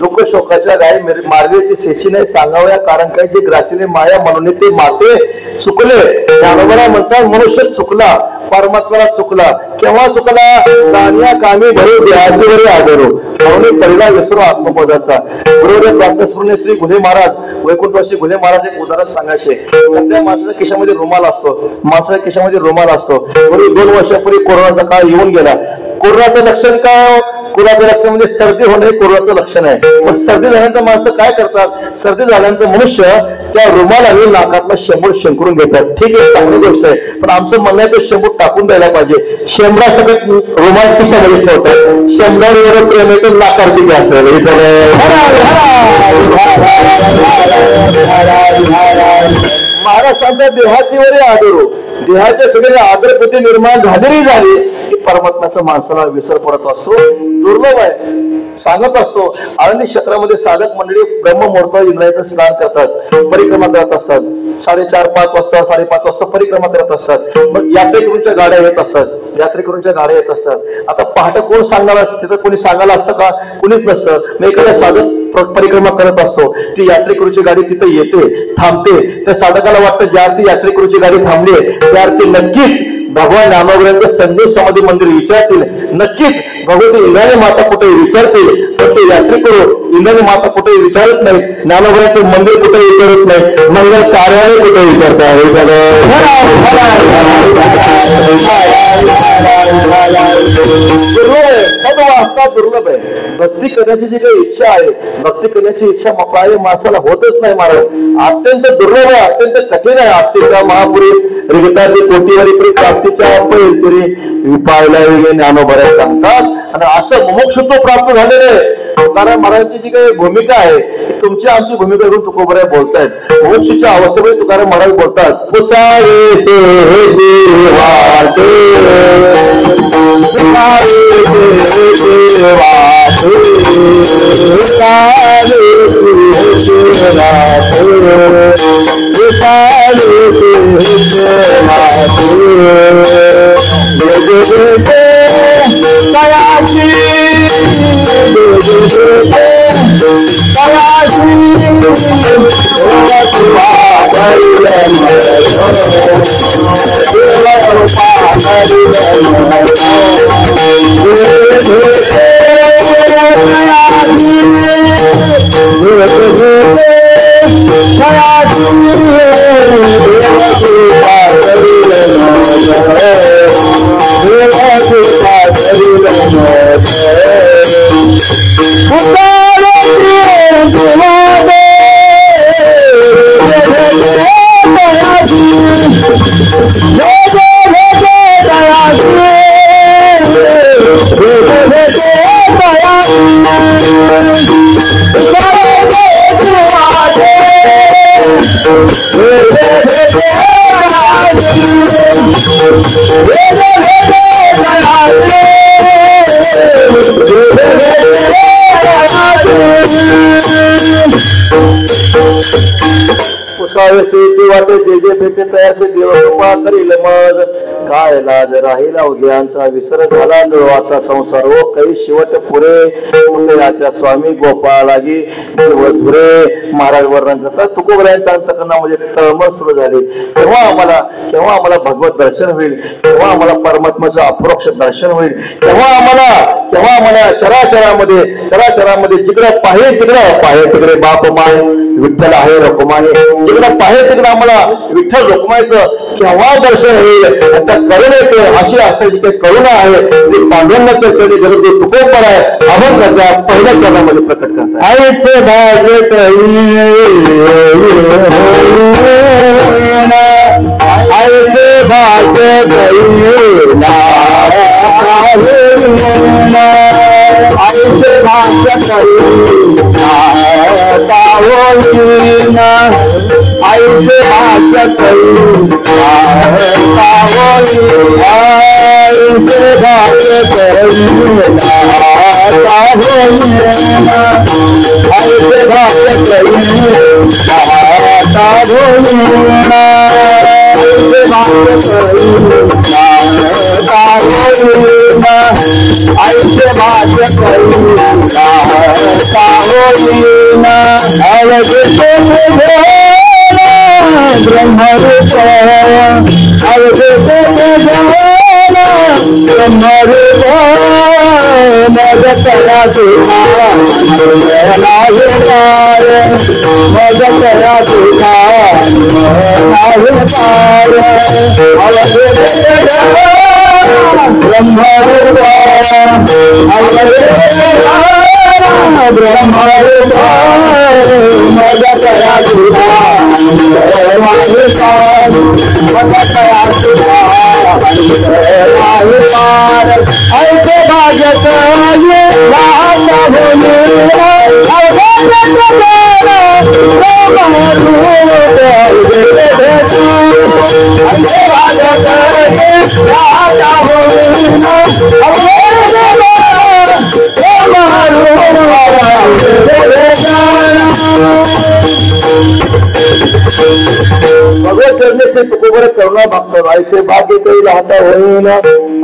Speaker 1: दुःख शोकाच्या गाय मार्गाची शेशी नाही सांगावया कारण काय जे ग्रासीने माया म्हणून ते माते चुकले. ज्ञानोबरा म्हणतात मनुष्य चुकला परमात्म्याला चुकला. केव्हा चुकला, कान्या कामी भरू देहाची वरी आदरू म्हणून पहिला विसरू आत्मबोधाचा. बरोबर प्राप्तश्रुने श्री गुन्हे महाराज वैकुंठवासी गुन्हे महाराज एक उदाहरण सांगायचे. सध्या माणसाच्या खिशामध्ये रुमाल असतो, माणसाच्या खिशामध्ये रुमाल असतो. पूर्वी 2 वर्षापूर्वी कोरोनाचा काळ येऊन गेला. कोरोनाचं लक्षण काय, कोरोनाचं लक्षण म्हणजे सर्दी होणे हे कोरोनाचं लक्षण आहे. पण सर्दी झाल्यानंतर माणसं काय करतात, सर्दी झाल्यानंतर मनुष्य त्या रुमालाने नाकातला शेंबूड शेंकरून घेतात. ठीक आहे, चांगली गोष्ट आहे. पण आमचं म्हणणं आहे तो शेंबूड टाकून द्यायला पाहिजे. शेंबडा सगळं रुमाल खिशामध्ये ठेवतात. शेंबडावर प्रेम येतो नाकार किती असेल. महाराज सांगतात देहाची वरी आदरू देहाच्या सगळे आदरपती निर्माण झालेली झाली की परमात्म्याचा माणसाला विसर पडत असतो. दुर्लभ आहे. सांगत असतो आळंदी क्षेत्रामध्ये साधक मंडळी ब्रह्ममुहूर्त इंद्रायचं स्नान करतात, परिक्रमा करत असतात. 4:30-5 वाजता 5:30 वाजता परिक्रमा करत असतात. मग यात्रेकरूंच्या गाड्या येत असतात, यात्रेकरूंच्या गाड्या येत असतात. आता पहाटे कोण सांगणार असतं, तिथं कोणी सांगायला असतं का, कुणीच नसतं. मग एखाद्या साधक परिक्रमा करत असतो, ती यात्रेकरूची गाडी तिथे येते, थांबते. त्या साधकाला वाटतं ज्या अर्थी यात्रेकरूची गाडी थांबली त्या अर्थी नक्कीच भगवान रामावरांचं संजय समाधी मंदिर विचारतील, नक्कीच भगवती इंद्राणी माता कुठे विचारतील. तर ते यात्रेकरू इंद्राणी माता कुठे विचारत नाही, ज्ञानोबराचं मंदिर कुठे विचारत नाही, मंगल कार्यालय कुठे विचारतात. दुर्लभ आहे. भक्ती करण्याची जी काही इच्छा आहे, भक्ती करण्याची इच्छा माणसाला होतच नाही महाराज. अत्यंत दुर्लभ आहे, अत्यंत कठीण आहे. आस्तिका महापुरी रिगताची कोटीवारी प्राप्तीच्या पाहायला ज्ञानोबरा सांगतात. आणि असं मुमुक्षुत्व प्राप्त झालेलं आहे. तुकाराम महाराजांची जी काही भूमिका आहे तुमची आमची भूमिका करून तुकोबराय बोलतायत. मुमुक्षूच्या अवस्थेमध्ये तुकाराम महाराज बोलतात पुसारे से देवाचे वाटे जे जे भेटे तयाचे देव कृपा करील मज काय लाज राहील अवघ्यांचा विसर झाला आता संसार हो काही शेवट पुरे त्या स्वामी गोपाळ लागी धुरे महाराज वर्णन करतात तुकोबरायांच्या अंतकरणामध्ये तळमळ सुरू झाली केव्हा आम्हाला भगवत दर्शन होईल केव्हा आम्हाला परमात्म्याचं अप्रोक्ष दर्शन होईल केव्हा आम्हाला चराचरामध्ये जिकडं पाहे तिकडे बाप माय विठ्ठल आहे रखुमाई जिकडं पाहे तिकडं आम्हाला विठ्ठल रखुमाईचं केव्हा दर्शन होईल आता करुणेचे अशी असायची काही करुणा आहे जी पांडुरंगाच्या कधी गरज तुकोबर आहे आपण त्याच्या पहिल्या चरणामध्ये प्रकट करतात आईचे भाग्य आईचे भाग्य आईचे भाग्य आईचे भगवत चरणे से तुकोबर करुणा भागतात आईचे भाग्य काही राहता होईन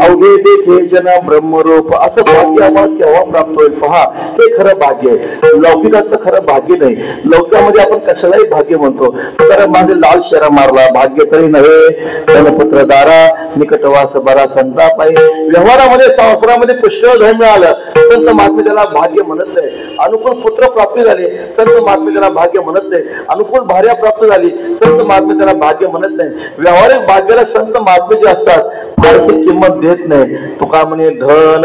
Speaker 1: अवघे देखे जना ब्रह्मरूप असं भाग्य आम्हाला केव्हा प्राप्त होईल पहा ते खरं भाग्य आहे लौकिकातलं खरं भाग्य नाही लौकिकामध्ये आपण कशालाही भाग्य म्हणतो तर माझे लाल शेरा मारला भाग्य तरी नव्हे धनपुत्र दारा निकटवास बरा संताप आहे व्यवहारामध्ये संसारामध्ये पुष्कळ धन मिळालं संत महात्मे त्याला भाग्य म्हणत नाही अनुकूल पुत्र प्राप्ती झाले संत महात्मे त्याला भाग्य म्हणत नाही अनुकूल भार्या प्राप्त झाली संत महात्मे त्याला भाग्य म्हणत नाही व्यावहारिक भाग्याला संत महात्मे जे असतात फारशी किंमत देत नाही तुका म्हणे धन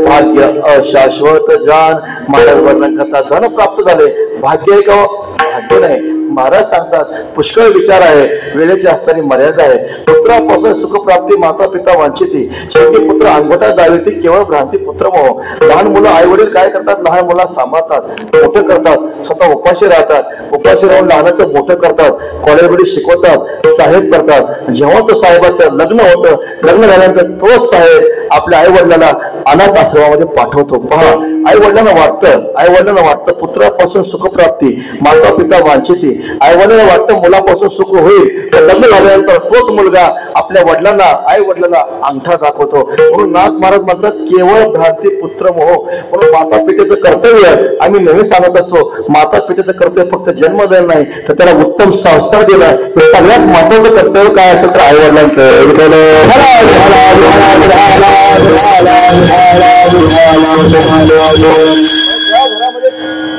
Speaker 1: भाग्य अशाश्वत जान महाराज वर्णन करतात धन प्राप्त झाले भाग्य आहे का भाग्य नाही महाराज सांगतात पुष्कळ विचार आहे वेळेची असताना मर्यादा आहे पुत्रापासून सुखप्राप्ती माता पिता वांछिती शेवटी पुत्र अंगोटा जावे ती केवळ भ्रांती पुत्र मोह लहान मुलं आई वडील काय करतात लहान मुलांना सांभाळतात मोठं करतात स्वतः उपाशी राहतात उपाशी राहून लहानाचं मोठं करतात कॉलेजमध्ये शिकवतात साहेब करतात जेव्हा तो साहेबाचं लग्न होतं लग्न झाल्यानंतर तोच साहेब आपल्या आई वडिलांना अनाथ आश्रमामध्ये पाठवतो पहा आई वडिलांना वाटतं पुत्रापासून सुखप्राप्ती माता पिता वांछिती आई वडिलांना वाटतं मुलापासून सुख होईल तर लग्न झाल्यानंतर तोच मुलगा आपल्या वडिलांना आई वडिलांना अंगठा दाखवतो म्हणून नाथ महाराज म्हणतात केवळ भ्रांती पुत्र मोह म्हणून माता पितेचं कर्तव्य आम्ही नेहमी सांगत असतो माता पितेचं कर्तव्य फक्त जन्म देणं नाही तर त्याला उत्तम संस्कार देणं हे सगळ्यात महत्वाचं कर्तव्य काय असेल तर आई वडिलांचं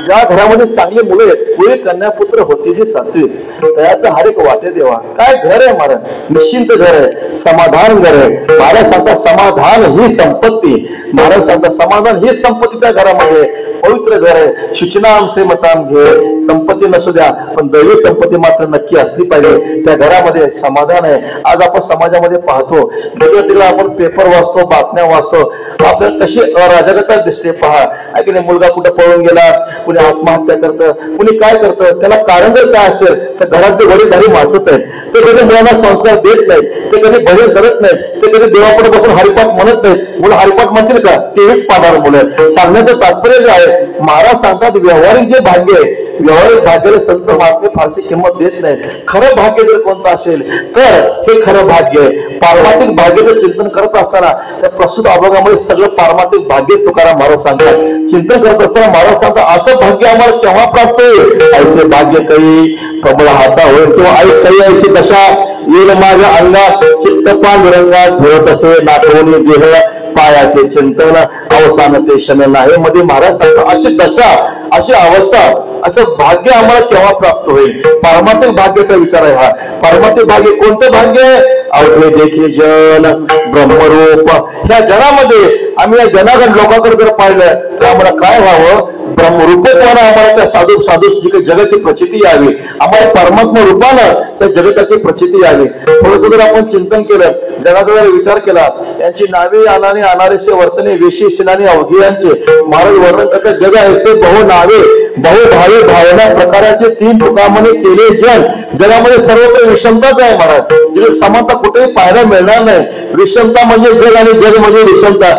Speaker 1: ज्या घरामध्ये चांगली मुलं आहेत पुढे कन्यापुत्र होते जे सात्विक त्याचं हर एक वाटे देवा काय घर आहे महाराज निश्चिंत घर आहे समाधान घर आहे महाराज सांगतात समाधान ही संपत्ती महाराज सांगतात समाधान ही संपत्ती त्या घरामध्ये पवित्र घर आहे सूचना आमचे मताम घे संपत्ती नसू द्या पण दैवी संपत्ती मात्र नक्की असली पाहिजे. त्या घरामध्ये समाधान आहे. आज आपण समाजामध्ये पाहतो तिकडे आपण पेपर वाचतो, बातम्या वाचतो, आपल्याला कशी अराजकता दिसते. पहा की नाही, मुलगा कुठं पळून गेला, कुणी आत्महत्या करतं, कुणी काय करतं, त्याला कारण जर काय असेल तर घरातले वडीलधारी माणसं आहेत ते कधी मुलांना संस्कार देत नाहीत, ते कधी भजन करत नाहीत, ते कधी देवापुढे बसून हरिपाठ म्हणत नाहीत. मुलं हरिपाठ म्हणतील का? तेच पाहणार मुलं. सांगण्याचं तात्पर्य जे आहे, महाराज सांगतात व्यावहारिक जे भाग्य आहे, व्यावहारिक भाग्याला संत महात्मे फारशी किंमत देत नाही. खरं भाग्य जर कोणतं असेल तर हे खरं भाग्य आहे. पारमार्थिक भाग्याचं चिंतन करत असताना त्या प्रस्तुत अभंगामध्ये सगळं पारमार्थिक भाग्य तुकाराम महाराज सांगतात. चिंतन करत असताना महाराज सांगतात असं भाग्य आम्हाला केव्हा प्राप्त होईल? ऐसे भाग्य काही कमळ हाता होईल किंवा आई काही ऐशी दशा येईल माझ्या अंगात, चित्त पांडुरंगात फिरत असे नाटवणी देह पायाचे चिंतन अवसान ते क्षण नाही. मध्ये महाराज सांगतात अशी दशा, अशी अवस्था, असं भाग्य आम्हाला केव्हा प्राप्त होईल? पारमार्थिक भाग्याचा विचार आहे हा. पारमार्थिक भाग्य कोणतं भाग्य? अवघे देखील जन ब्रह्मरूप. ह्या जनामध्ये आम्ही या जनागण लोकांकडे जर पाहिलं तर आम्हाला काय व्हावं? ब्रह्मरूपत्वानं आम्हाला त्या साधू साधू जगाची प्रचिती यावी, आम्हाला परमात्मा रूपानं त्या जगताची प्रचिती यावी. थोडस जर आपण चिंतन केलं, जगाचा जर विचार केला, यांची नावे आनाने अनारेसे वर्तने वेशी शिनाने अवघी यांचे महाराज वर्णन करतात. जग ऐसे बहु नावे बहु भावे भावना प्रकाराचे तीन तुकामने केले जन. जगामध्ये सर्वत्र विषमताच आहे महाराज. समानता कुठेही पाहायला मिळणार नाही. विषमता म्हणजे जग आणि जग म्हणजे विषमता.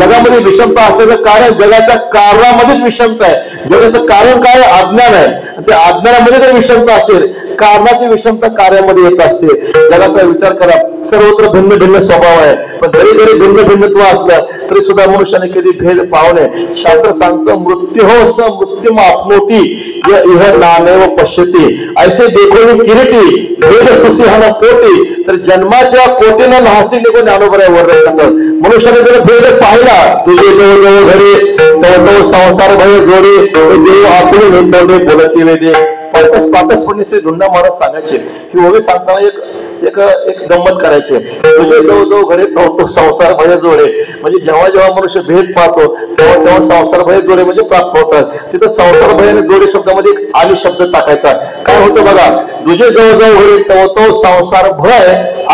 Speaker 1: जगामध्ये विषमता असल्याचं कारण जगाच्या कारणामध्येच विषमता आहे. जगाचं कारण काय? अज्ञान आहे. त्या अज्ञानामध्ये जर विषमता असेल, कारणाची विषमता कार्यामध्ये येत असते. जगाचा विचार करा, सर्वत्र भिन्न भिन्न स्वभाव आहे, पण जरी जरी भिन्न भिन्नत्व असलं तरी सुद्धा मनुष्याने कधी भेद पाहू नये. शास्त्र सांगतं मृत्यू हो स मृत्यू आपनोती इह नामेव पश्यती ऐसे देखोनी किरीटी भेद सुसिंहन पोटी. तर जन्माच्या कोटीनं नासी निघून ज्ञानोबर वर्णन करतात. मनुष्याने जर भेद पाहिला, तुझे देव देव घडे तो संसार भय जोडे देव आपले निंदवणे बोलती वेदे. पाकस्पणे श्री धुंडा महाराज सांगायचे की ओवे सांगताना एक एक गंमत करायचे. तुझे देव देव घडे तो संसार भय जोडे. म्हणजे जेव्हा जेव्हा मनुष्य भेद पाहतो तेव्हा तेव्हा संसार भय जोडे म्हणजे प्राप्त होतात. तिथं संसार भय आणि जोडे शब्दामध्ये एक आली शब्द टाकायचा. काय होतं बघा, तुझे देव देव घडे तो संसार भय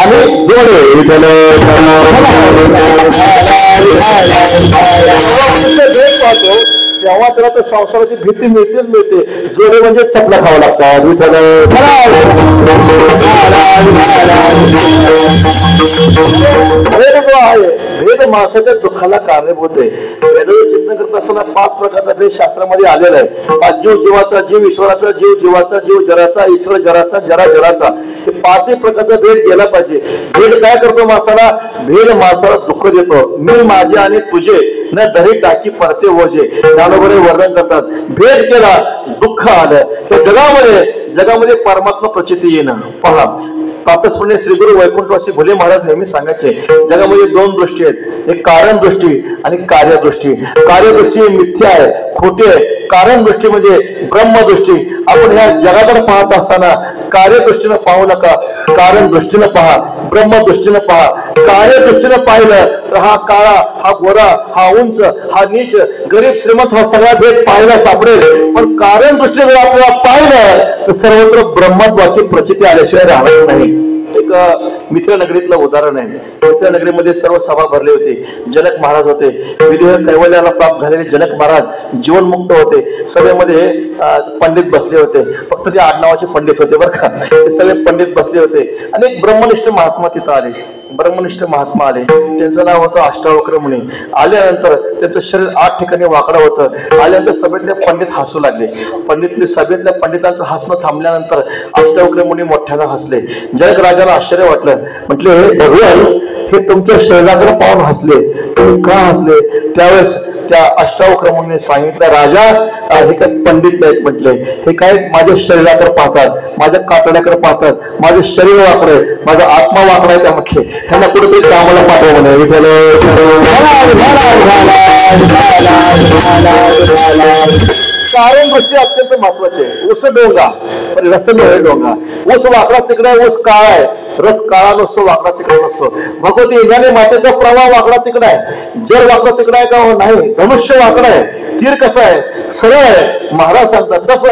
Speaker 1: आणि जोडे. भेद पाहतो तेव्हा त्याला तर संसाराची भीती मिळते. जोडे म्हणजे चपला खावं लागतात. भेद जो आहे, भेद माणसाच्या दुःखाला कारणीभूत आहे. वेदाचं चिंतन करत असताना 5 प्रकारचा भेद शास्त्रामध्ये आलेला आहे. जीव जीवाचा, जीव ईश्वराचा, जीव जीवाचा, जीव जराचा, ईश्वर जराचा, जरा जराचा. हे 5ही प्रकारचा भेद गेला पाहिजे. भेद काय करतो माणसाला? भेद माणसाला दुःख देतो. मी माझे आणि तुझे न दही टाकी परते ओझे. ज्ञानोबरे वर्णन करतात. भेद केला, दुःख आलं. तर जगामध्ये परमात्मा प्रचिती येणं. पहा, प्रातस्मरणे श्री गुरु वैकुंठवासी भोले महाराज नेहमी सांगायचे जगामध्ये 2 दृष्टी आहेत, एक कारण दृष्टी आणि कार्यदृष्टी. कार्यदृष्टी मिथ्या आहे, खोटी आहे. कारण दृष्टी म्हणजे ब्रह्मदृष्टी. आपण ह्या जगाकडे पाहत असताना कार्यदृष्टीनं पाहू नका, कारण दृष्टीनं पहा, ब्रह्मदृष्टीनं पहा. कार्यदृष्टीनं पाहिलं तर हा काळा, हा गोरा, हा उंच, हा नीच, गरीब श्रीमंत हा सगळा भेद पाहायला सापडेल. पण कारण दृष्टीने जर आपल्याला पाहिलं तर सर्वत्र ब्रह्मत्वाची प्रचिती आल्याशिवाय राहणार नाही. एक मित्रनगरीतलं उदाहरण आहे. मित्रनगरीमध्ये सर्व सभा भरले होते. जनक महाराज होते. विदेह कैवल्याला प्राप्त झालेले जनक महाराज जीवनमुक्त होते. सभेमध्ये पंडित बसले होते. फक्त ते आडनावाचे पंडित होते बरं का. ते सगळे पंडित बसले होते. आणि एक ब्रह्मनिष्ठ महात्मा तिथं आले. ब्रह्मनिष्ठ महात्मा आले. त्यांचं नाव होतं अष्टावक्र मुनी. आल्यानंतर त्यांचं शरीर 8 ठिकाणी वाकडं होतं. आल्यानंतर सभेतले पंडित हसू लागले. सभेतल्या पंडितांचं हसणं थांबल्यानंतर अष्टावक्र मुनी मोठ्यानं हसले. जनक राजाला आश्चर्य वाटलं. म्हटले भगवान, हे तुमच्या शरीराकडे पाहून हसले, तुम्ही का हसले? त्यावेळेस त्या अष्टावक्र मुनीने सांगितलं, राजा हे काय पंडित नाहीत म्हटले, हे काय माझ्या शरीराकडे पाहतात, माझ्या कातड्याकडे पाहतात, माझं शरीर वाकडं आहे, माझा आत्मा वाकडा आहे. त्यामुळे त्यांना कुठेतरी कामाला पाठवा म्हणे. कारण दृष्टी अत्यंत महत्वाची आहे. ऊस डोंगा पण रस नव्हे डोंगा. ऊस वाकडा तिकडे, ऊस काळा आहे, रस काळा नसतो, वाकडा तिकडे नसतो. भगवती इंद्राने मातेचा प्रवाह वाकडा तिकडे आहे. जर वाकडा तिकडे आहे का? नाही. धनुष्य वाकडा आहे. तीर कसं आहे? सरळ आहे. महाराज सांगतात तसं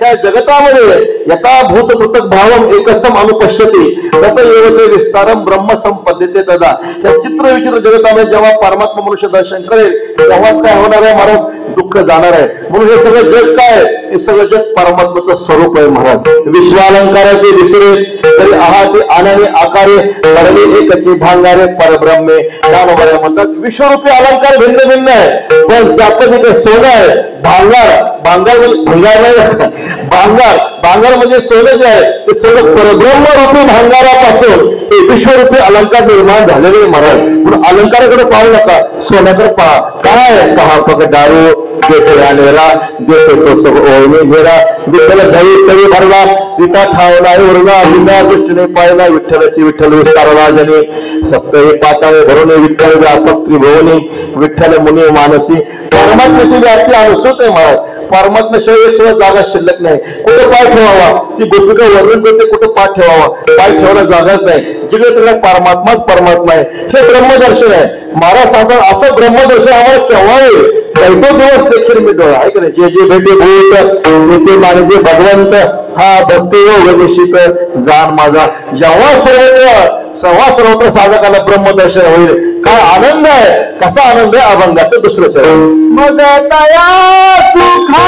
Speaker 1: त्या जगतामध्ये यथा भूत पृथक भावम एकस्थम अनुपश्यती तत एवते विस्तारम ब्रह्म संपद्यते तदा. त्या चित्र विचित्र जगतामध्ये जेव्हा परमात्मा मनुष्य दर्शन करेल तेव्हाच काय होणार आहे महाराज, दुःख जाणार आहे. म्हणून हे सगळं जग काय, हे सगळं जग परमात्माचं स्वरूप आहे महाराज. विश्वालंकाराचे विसरे तरी आहात अनाने आकारे परमे एकचे भांगारे परब्रह्मे. ज्ञानोबा म्हणतात विश्वरूपी अलंकार भिन्न भिन्न आहे, पण त्याचं जे सोनं आहे भांगार म्हणजे भंगार नाही, भांगार म्हणजे सोनं जे आहे ते सोनं परब्रह्म रूपी भांगारापासून ते विश्वरूपी अलंकार निर्माण झालेले महाराज. म्हणून अलंकाराकडे पाहू नका, सोन्याकडे पहा. काय कहा फक्त दारू देते अनेरा देते तो सब ओळणी घेरा. विठ्ठल दही सरी भरला पिता ठावला उरला विना दृष्टीने पाहिला विठ्ठलाची विठ्ठल विस्तारला जने सप्तही पाताळे भरवणे विठ्ठल व्यापक त्रिभुवनी विठ्ठल मुनी मानसी. परमात्म्याची व्याप्ती अनुसूत आहे महाराज. परमात्म्याशिवाय जागा शिल्लक नाही. कुठं पाय ठेवावा, ती गोपिका वर्णन करते कुठं पाय ठेवावा, पाय ठेवायला जागाच नाही. जिकडे तिला परमात्माच परमात्मा आहे. हे ब्रह्मदर्शन आहे महाराज सांगतात. असं ब्रह्मदर्शन आम्हाला केव्हा येईल, दैतो दिवस देखील मी डोळा आहे की नाही. जे जे भेटे भूत ते मानजे भगवंत हा भक्ती योग निश्चित जाण माझा. जेव्हा सर्वत्र साधकाला ब्रह्मदर्शन होईल काय आनंद आहे, कसा आनंद आहे अभंगाचं दुसरं चरण. मग तया सुखा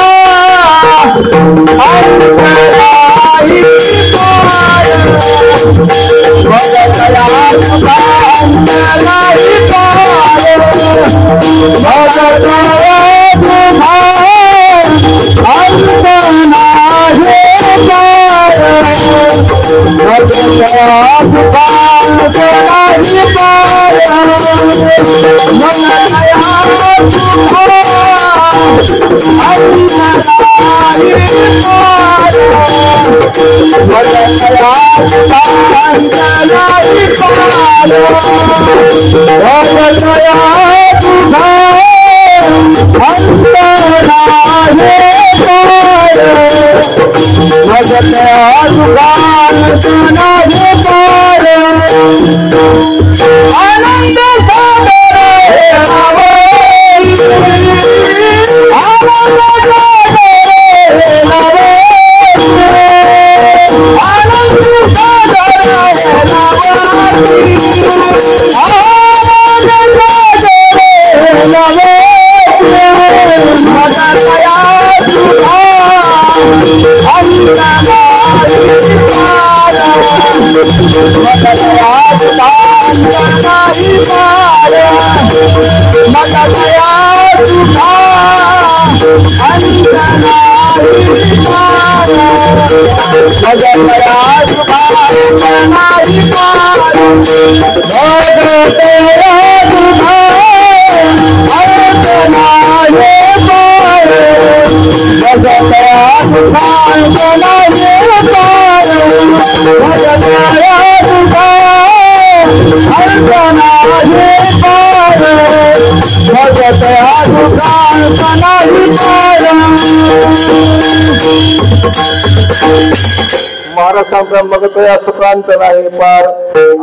Speaker 1: महाराज सांगतात मग तो या सुखांत नाही पार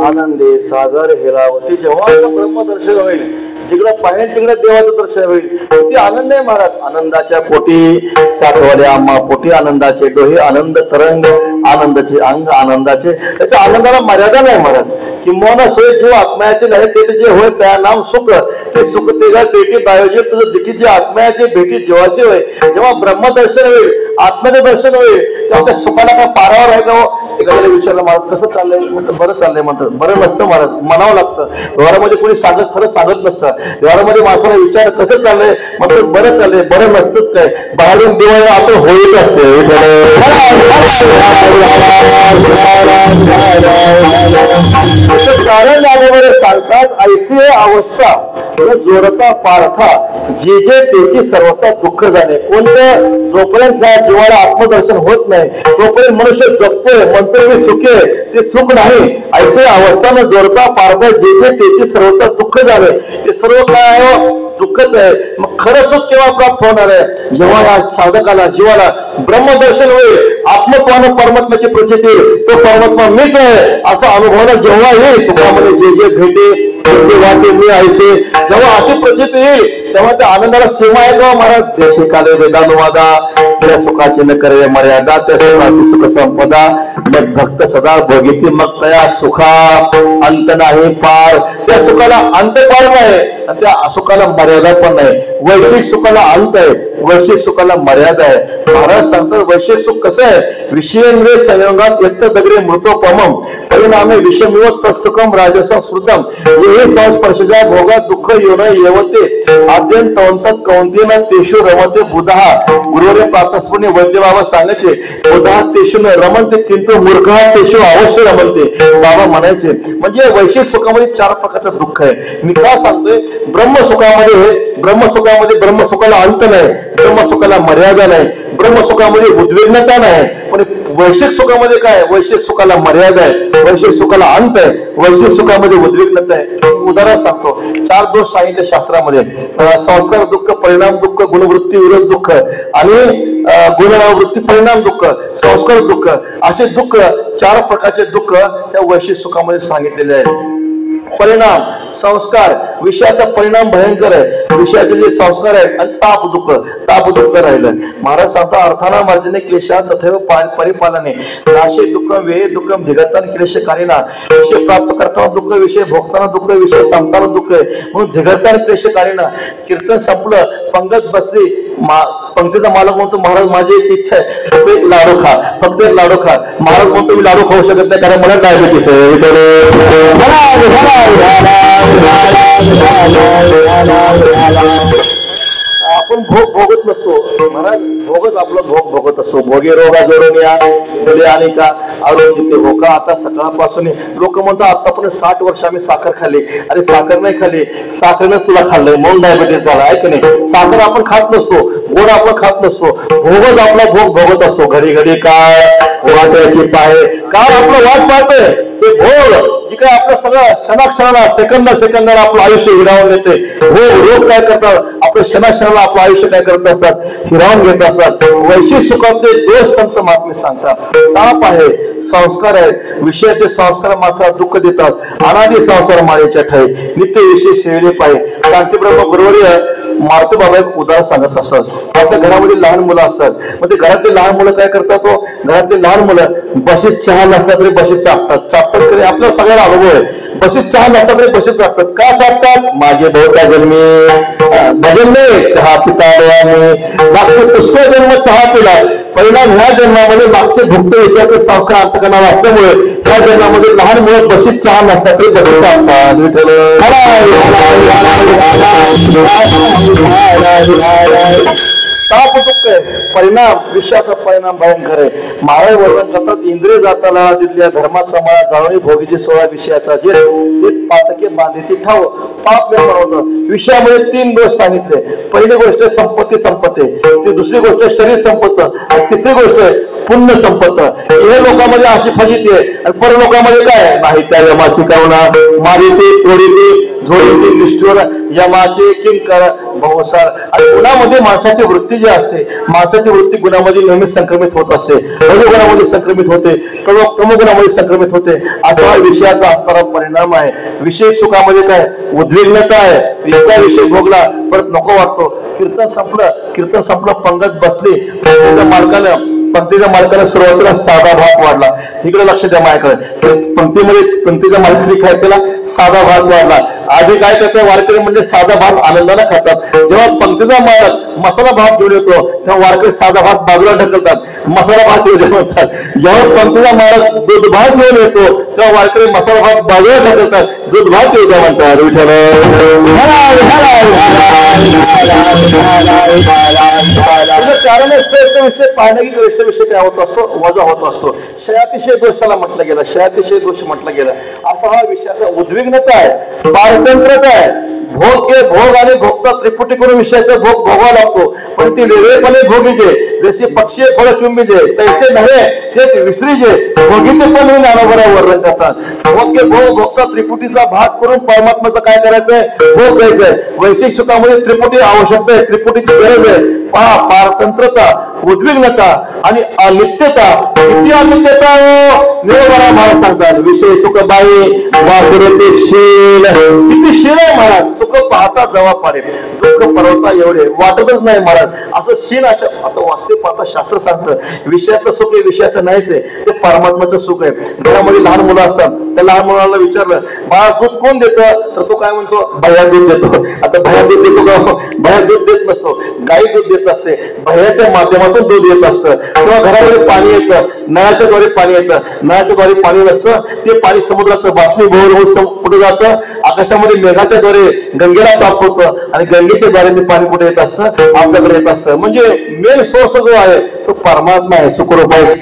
Speaker 1: आनंदे सागर हेलावती. जेव्हा ब्रह्मदर्शन होईल जिकडं पाहिजे तिकडे देवाचं दर्शन होईल किती आनंद आहे महाराज. आनंदाच्या पोटी साठवल्या आम्हा पोटी आनंदाचे डोहे आनंद तरंग आनंदाचे अंग आनंदाचे. त्याच्या आनंदाला मर्यादा नाही महाराज. किंवा सोय जीव आत्म्याचे नाही ते जे होय त्या नाम सुख ते सुख तेव्हा पेटी बायोजी तुझं दिठी जे आत्म्याचे भेटी जीवाचे होय. जेव्हा ब्रह्मदर्शन होईल आत्म्याचं दर्शन होईल तेव्हा त्या सुखाला काय पारावर आहे का. एखाद्याला विचारलं महाराज कसं चाललंय म्हणतं बरं चाललंय म्हणतात. बरं नसतं महाराज, म्हणावं लागतं. व्यवहारामध्ये कोणी खरं सांगत नसतं. व्यवहारामध्ये माणसाला विचार कसं चाललंय म्हणतात बरं चाललंय, बरं नसतंच काय. बाहेरून दिवाळी आपण होळीच असते. कारण झाल्यावर सांगतात ऐसी अवस्था जोरता पारथा जे जे त्याची सर्वता दुःख जाणे. कोणतं जोपर्यंत जीवाला आत्मदर्शन होत नाही तोपर्यंत मनुष्य जगतोय म्हणतो मी सुखे ते सुख नाही. ऐसे अवस्था जोरता पारथा जे जे त्याची सर्वता दुःख जाणे. ते सर्व काय आहे दुःखच आहे. मग खरं सुख केव्हा प्राप्त होणार आहे जेव्हा या साधकाला जीवाला ब्रह्मदर्शन होईल. आत्मत्वानं परमात्म्याची प्रचिती येईल. तो परमात्मा मीच आहे असा अनुभवाला जेव्हा येईल तुझ्यामध्ये जे जे भेटे वाटे मी ऐसे जेव्हा अशी प्रचिती येईल तेव्हा त्या आनंदाला सीमा आहे का महाराज. देशिकाले वेदानुवादा त्या सुखाची न करे मर्यादा, त्या सुखाची सुख संपदा, मग भक्त सदा भोगिती, मग त्या सुखा अंत नाही पार. त्या सुखाला अंत पार नाही आणि त्या सुखाला मर्यादा पण नाही. वैश्विक सुखाला अंत आहे, वैश्विक सुखाला मर्यादा आहे. महाराज सांगतात वैश्विक सुख कसं आहे, विषयेंद्रिय संयोगात व्यक्त दगरे मृतोपमम परिणामे विषमिवत सुखम राजसम श्रुतम हे संस्पर्शजा भोगात दुःख योन येवते आद्यंतवंत कौंतेन तेषु रमते बुधा. गुरुवारी प्रातस्पणे वैद्य बाबा सांगायचे बुधा तेषु न रमते किंतु मूर्ख तेषु अवश्य रमते. बाबा म्हणायचे म्हणजे वैश्विक सुखामध्ये 4 प्रकारचं दुःख आहे. मी काय सांगतोय, ब्रह्मसुखामध्ये ब्रह्मसुखाला अंत नाही, ब्रह्मसुखाला मर्यादा नाही, ब्रह्मसुखामध्ये उद्विग्नता नाही. पण वैश्विक सुखामध्ये काय, वैश्विक सुखाला मर्यादा आहे, वैश्विक सुखाला अंत आहे, वैश्विक सुखामध्ये उद्विग्नता आहे. उदाहरण सांगतो, 4 दोष सांगितले शास्त्रामध्ये, संस्कार दुःख, परिणाम दुःख, गुणवृत्ती विरोध दुःख आणि गुणवृत्ती परिणाम दुःख, संस्कार दुःख, असे दुःख 4 प्रकारचे दुःख त्या वैश्विक सुखामध्ये सांगितलेले आहे. परिणाम संस्कार, विषयाचा परिणाम भयंकर आहे, विषयाचे जे संस्कार आहेत आणि ताप दुःख राहिलं. महाराज सांगता अर्थाना मार्जने क्लेशा तथैव परिपालने नाशे दुःखम वेहे दुःखम धिगतान क्लेशकारिणा. विषय प्राप्त करताना दुःख, विषय भोगताना दुःख, विषय संपताना दुःख आहे म्हणून धिगतान क्लेशकारिणा. कीर्तन संपलं, पंगत बसली, पंक्तीचा मालक म्हणतो महाराज माझी एक इच्छा आहे फक्त एक लाडू खा, फक्त एक लाडू खा. महाराज म्हणतो मी लाडू खाऊ शकत नाही कारण मला डायबिटीस आहे. आपण भोग भोगत नसतो महाराज, भोगत आपला भोग भोगत असतो. भोगे रोगा जोडून या बोले आणि का आरोग्य हो का. आता सकाळपासून लोक म्हणतात आतापर्यंत 60 वर्ष आम्ही साखर खाल्ली. अरे साखर नाही खाल्ली, साखरनं तुला खाल्लंय म्हणून डायबिटीस झाला आहे की नाही. साखर आपण खात नसतो, गोड आपण खात नसतो, भोगत आपला भोग भोगत असतो. घडी घडी काय वाटायची पाय काय आपलं वाट पाहतोय ते भोग जी काय आपलं सगळं क्षणाक्षणाला सेकंदाला आपलं आयुष्य हिरावून घेते. रोग काय करतात, आपलं क्षणाक्षणाला आपलं आयुष्य काय करत असतात, हिरावून घेत असतात. वैश्विक सुखाचे दोष संत महात्मे सांगतात. ताप आहे, संस्कार आहे, विषयाचे संस्कार माणसाला दुःख देतात. अनादी संसार माळेच्या ठाई नित्य विषय सेवले पाहिजे. शांतीब्रह्म गुरुवर्य मारुती बाबा एक उदाहरण सांगत असतात. आपल्या घरामध्ये लहान मुलं असतात, मग ते घरातले लहान मुलं काय करतात, घरातले लहान मुलं बशीत चहा नसतात तरी बशीत टाकतात तरी आपल्याला सगळ्याला अनुभव आहे. बशीत चहा नसतात तरी बशीत टाकतात. का टाकतात, माझे बहुता जन्मी भजन नाही चहा पिता मागचे पुष्कळ जन्म चहा पिला, परिणाम ह्या जन्मामध्ये मागचे भुक्त विषयाचे संस्कार अंतकरणाला असल्यामुळे त्या जन्मामध्ये लहान मुलं बशीत चहा नसतात तरी बशीत टाकतात. ताप दुःख आहे, परिणाम विषयाचा परिणाम भयंकर आहे. महाराज वर्णन करतात इंद्रिय जाताला तिथल्या धर्माचा मला जाणवणी भोगीची 16 विषयाचा जे पातके बांधिती ठाव पाप निर्माण होतं. विषयामध्ये 3 दोष सांगितले. पहिली गोष्ट संपत्ती संपत्ती, ती दुसरी गोष्ट शरीर संपत्त आणि तिसरी गोष्ट पुण्य संपत्त. हे लोकांमध्ये अशी फजिती आहे आणि परलोकामध्ये काय नाही त्या यमाची करुणा मारिती तोडीती झोडीती निष्ठुर यमाचे किंकर बहुसार. आणि गुणामध्ये माणसाची वृत्ती जी असते, माणसाची वृत्ती गुणामध्ये नेहमीच संक्रमित होत असते. रजोगुणामध्ये संक्रमित होते, तमोगुणामध्ये संक्रमित होते. असा हा विषयाचा असणारा परिणाम आहे. विषय सुखामध्ये काय उद्विग्नता आहे, इतका विषय भोगला परत नको वाटतो. कीर्तन संपलं पंगत बसली, पंक्तीच्या मालकाने सुरुवातीला साधा भात वाढला. इकडे लक्ष द्या माझ्याकडे. पंक्तीच्या मालकाने काय केला, साधा भात वाढला. आधी काय करतात वारकरी म्हणजे साधा भात आनंदाने खातात. जेव्हा पंक्तीचा मालक मसाला भात घेऊन येतो तेव्हा वारकरी साधा भात बाजूला ढकलतात, मसाला भात घेऊन म्हणतात. जेव्हा पंक्तीचा मालक दूध भात घेऊन येतो तेव्हा वारकरी मसाला भात बाजूला ढकलतात, दूध भात येऊ द्या म्हणतात. विषय पाहण्याची विषय काय होत असतो, वजा होत असतो. शयातिशय दोषाला म्हटलं गेलं, शयातिशय दोष म्हटलं गेलं. असा हा विषयाचा उद्विग्नता आहे, पारतंत्रता आहे. भोग आणि भोगता त्रिपुटी करून विषयाचा भोग भोगावा लागतो. पण ती वेगळेपणे भोगीचे जसे पक्षी फळ चुंबीचे तैसे नव्हे ते विसरीचे भोगीचे पण ज्ञानोबरा वर्णन करतात. भोग भोगता त्रिपुटीचा भाग करून परमात्म्याचं काय करायचंय, भोग घ्यायचंय. वैश्विक सुखामध्ये त्रिपुटी आवश्यकता आहे, त्रिपुटीची गरज आहे. पहा पारतंत्रता, उद्विग्नता आणि अनित्यता. किती अनित्यता निरोबरा महाराज सांगतात. विषय सुख बाई वापरते शील, किती शील आहे महाराज. सुख पाहत पाहता जवा पारे दुःख पर्वता एवढे वाटतच नाही महाराज असं शीन अशा आता वास्तविक पाहता शास्त्र सांगतं विषयाचं सुख आहे विषयाचं नाहीच आहे ते परमात्म्याचं सुख आहे. घरामध्ये लहान मुलं असतात त्या लहान मुलाला विचारलं बाळा दूध कोण देतं तर तो काय म्हणतो भैया दूध देतो. आता भैया दूध देतो का भैया दूध देत नसतो गाई दूध देत असते भैयाच्या माध्यमातून दूध येत असतं किंवा घरामध्ये पाणी येतं नळाच्या द्वारे पाणी येतं नळाच्या द्वारे पाणी नसतं ते पाणी समुद्राचं बाष्पीभवन होत कुठे जातं आकाशामध्ये मेघाच्या द्वारे गंगेला प्राप्त होतं आणि गंगेच्या द्वारे ते पाणी कुठे येत असतं आपल्याकडे येत असतं. म्हणजे मेन सोर्स जो आहे तो परमात्मा आहे सुखरूप आहे.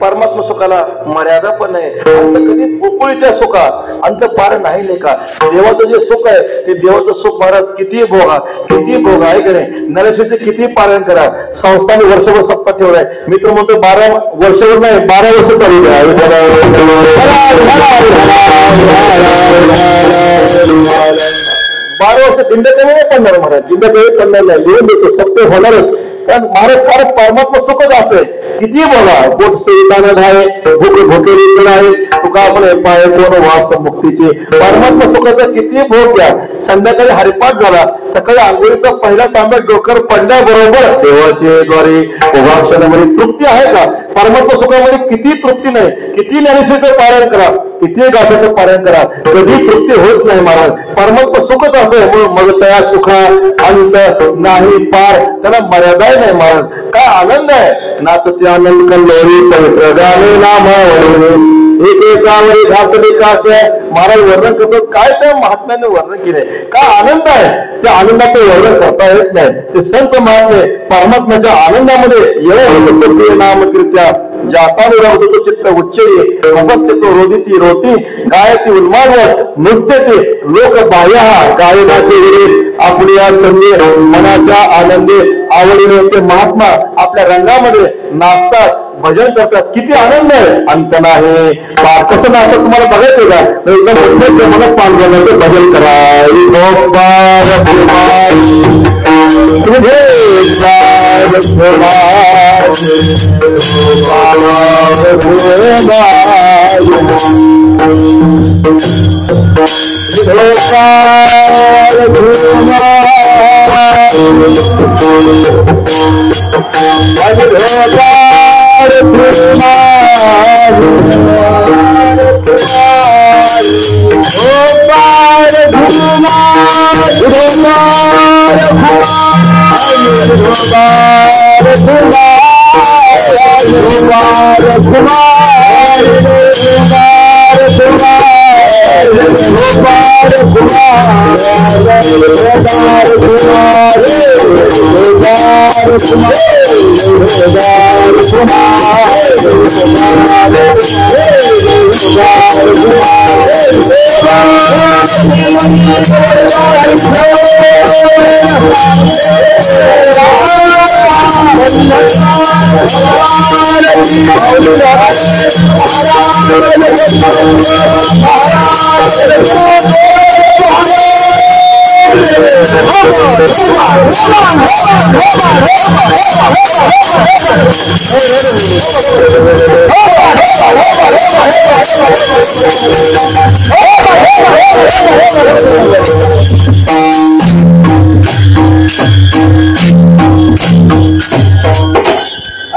Speaker 1: परमात्मा सुखाला मर्यादा पण नाही अंत कधी पोकळीच्या सुखा अंत पार नाही लेखा. देवाचं जे सुख आहे ते देवाचं सुख महाराज किती भोगा आहे की नाही. नरेशचे किती पारायण करा संस्थाने वर्षभर सप्ताह ठेवलाय मी तर म्हणतो 12 वर्षभर नाही 12 वर्ष चालू द्या. 12 वर्ष दिंड कमी नाही पडणार महाराज दिंड कमी पडणार नाही लिहून देतो सत्य होणारच. कारण महाराज फार परमात्मा सुखच असे किती बोला बोट सेविकानं आहे भूक भोकेली आहे तुका आपण पाय कोण वास मुक्तीचे परमात्मा सुखाचा किती भोग घ्या. संध्याकाळी हरिपाठ झाला सकाळी आंघोळीचा पहिला तांब्या डोकर पडल्याबरोबर देवाचे द्वारे उभाक्षणामध्ये तृप्ती आहे का. परमात्मा सुखामध्ये किती तृप्ती नाही. किती ज्ञानेश्वरीचं पारायण करा किती गाथाचं पारायण करा कधी तृप्ती होत नाही महाराज. परमात्मा सुखच असे म्हणून मग त्या सुखा अंत नाही पार त्याला मर्यादा नाही महाराज. काय आनंद आहे नाच ते आनंद कंदोरी पवित्र गाणे नामावळी एकेकावरी घातली कास महाराज वर्णन करतो. काय त्या महात्म्याने वर्णन केले काय आनंद आहे त्या आनंदाचं वर्णन करता येत नाही. ते संत महात्मे परमात्म्याच्या आनंदामध्ये एवढं नामकृत्या जातानुरावतो तो चित्त उच्चये हसते तो रोदिती रोती गायती उन्मादवत नृत्यते लोक बाह्य गायनाचे विरेत आपल्या संधी मनाच्या आनंदे आवडीने ते महात्मा आपल्या रंगामध्ये नाचतात भजन करतात. किती आनंद आहे अंत नाही पार. कसं नाचत तुम्हाला बघायचं का एकदम मनात पांढरण्याचं भजन करा.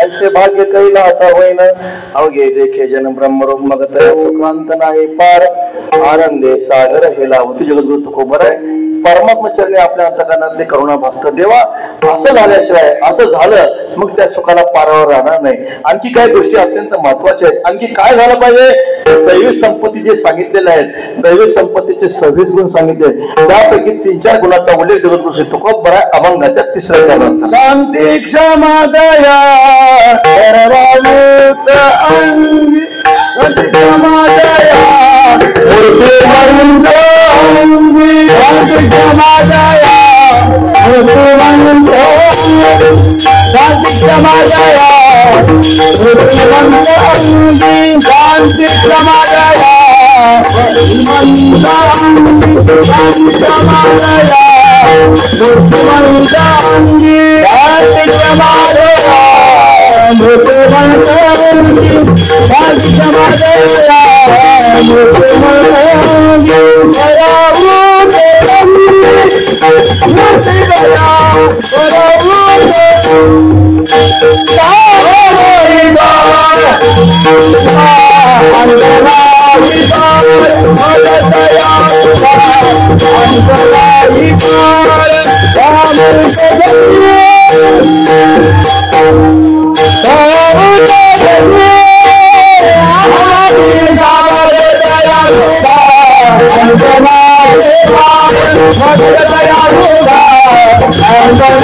Speaker 1: ऐसे भाग्य कैला आता होईन अवघे देखे जन ब्रह्मरूप मगत सुखांत नाही पार आनंदे सागर हे लावती जगद्गुरु तुकोबर आहे. परमात्मा चरणी आपल्या अंतकरणात ते करुणा भासत. देवा असं झाल्याशिवाय, असं झालं मग त्या सुखाला पारावर राहणार नाही. आणखी काही गोष्टी अत्यंत महत्वाच्या आहेत. आणखी काय झालं पाहिजे? दैवी संपत्ती जे सांगितलेले आहेत, दैवी संपत्तीचे 26 गुण सांगितले, त्यापैकी 3-4 गुणांचा उल्लेख जगद्गुरु श्री तुकोबराय अभंगाच्या 3ऱ्या चरणात. शांती क्षमा दया परमानंद अंगी, शांती क्षमा दया मूर्तिमंत अंगी, शांती क्षमा दया मूर्तिमंत अंगी, शांती क्षमा दया मूर्तिमंत अंगी, शांती क्षमा दया मूर्तिमंत अंगी, शांती क्षमा दया मूर्तिमंत अंगी, शांती क्षमा दया मूर्तिमंत अंगी, शांती क्षमा दया मूर्तिमंत अंगी, मूर्ति दया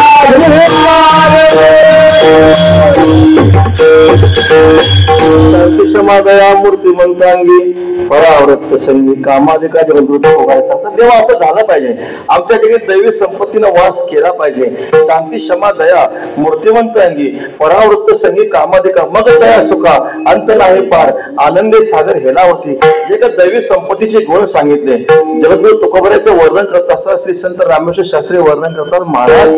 Speaker 1: क्षमादया मूर्तिमंतांगी परावृत्त संगी कामाधिका जगद्गुरु भोगायचा. तर देवा असं झालं पाहिजे. आमच्या ठिकाणी दैवी संपत्तीनं वास केला पाहिजे. शांती क्षमा दया मूर्तिमंतांगी परावृत्त संगी कामाधिका मग दया सुखा अंत नाही पार आनंदे सागर हेलावती. जे का दैवी संपत्तीचे गुण सांगितले जगद्गुरु तुकोबरायचं वर्णन करत असतात श्री संत रामेश्वर शास्त्री वर्णन करतात. महाराज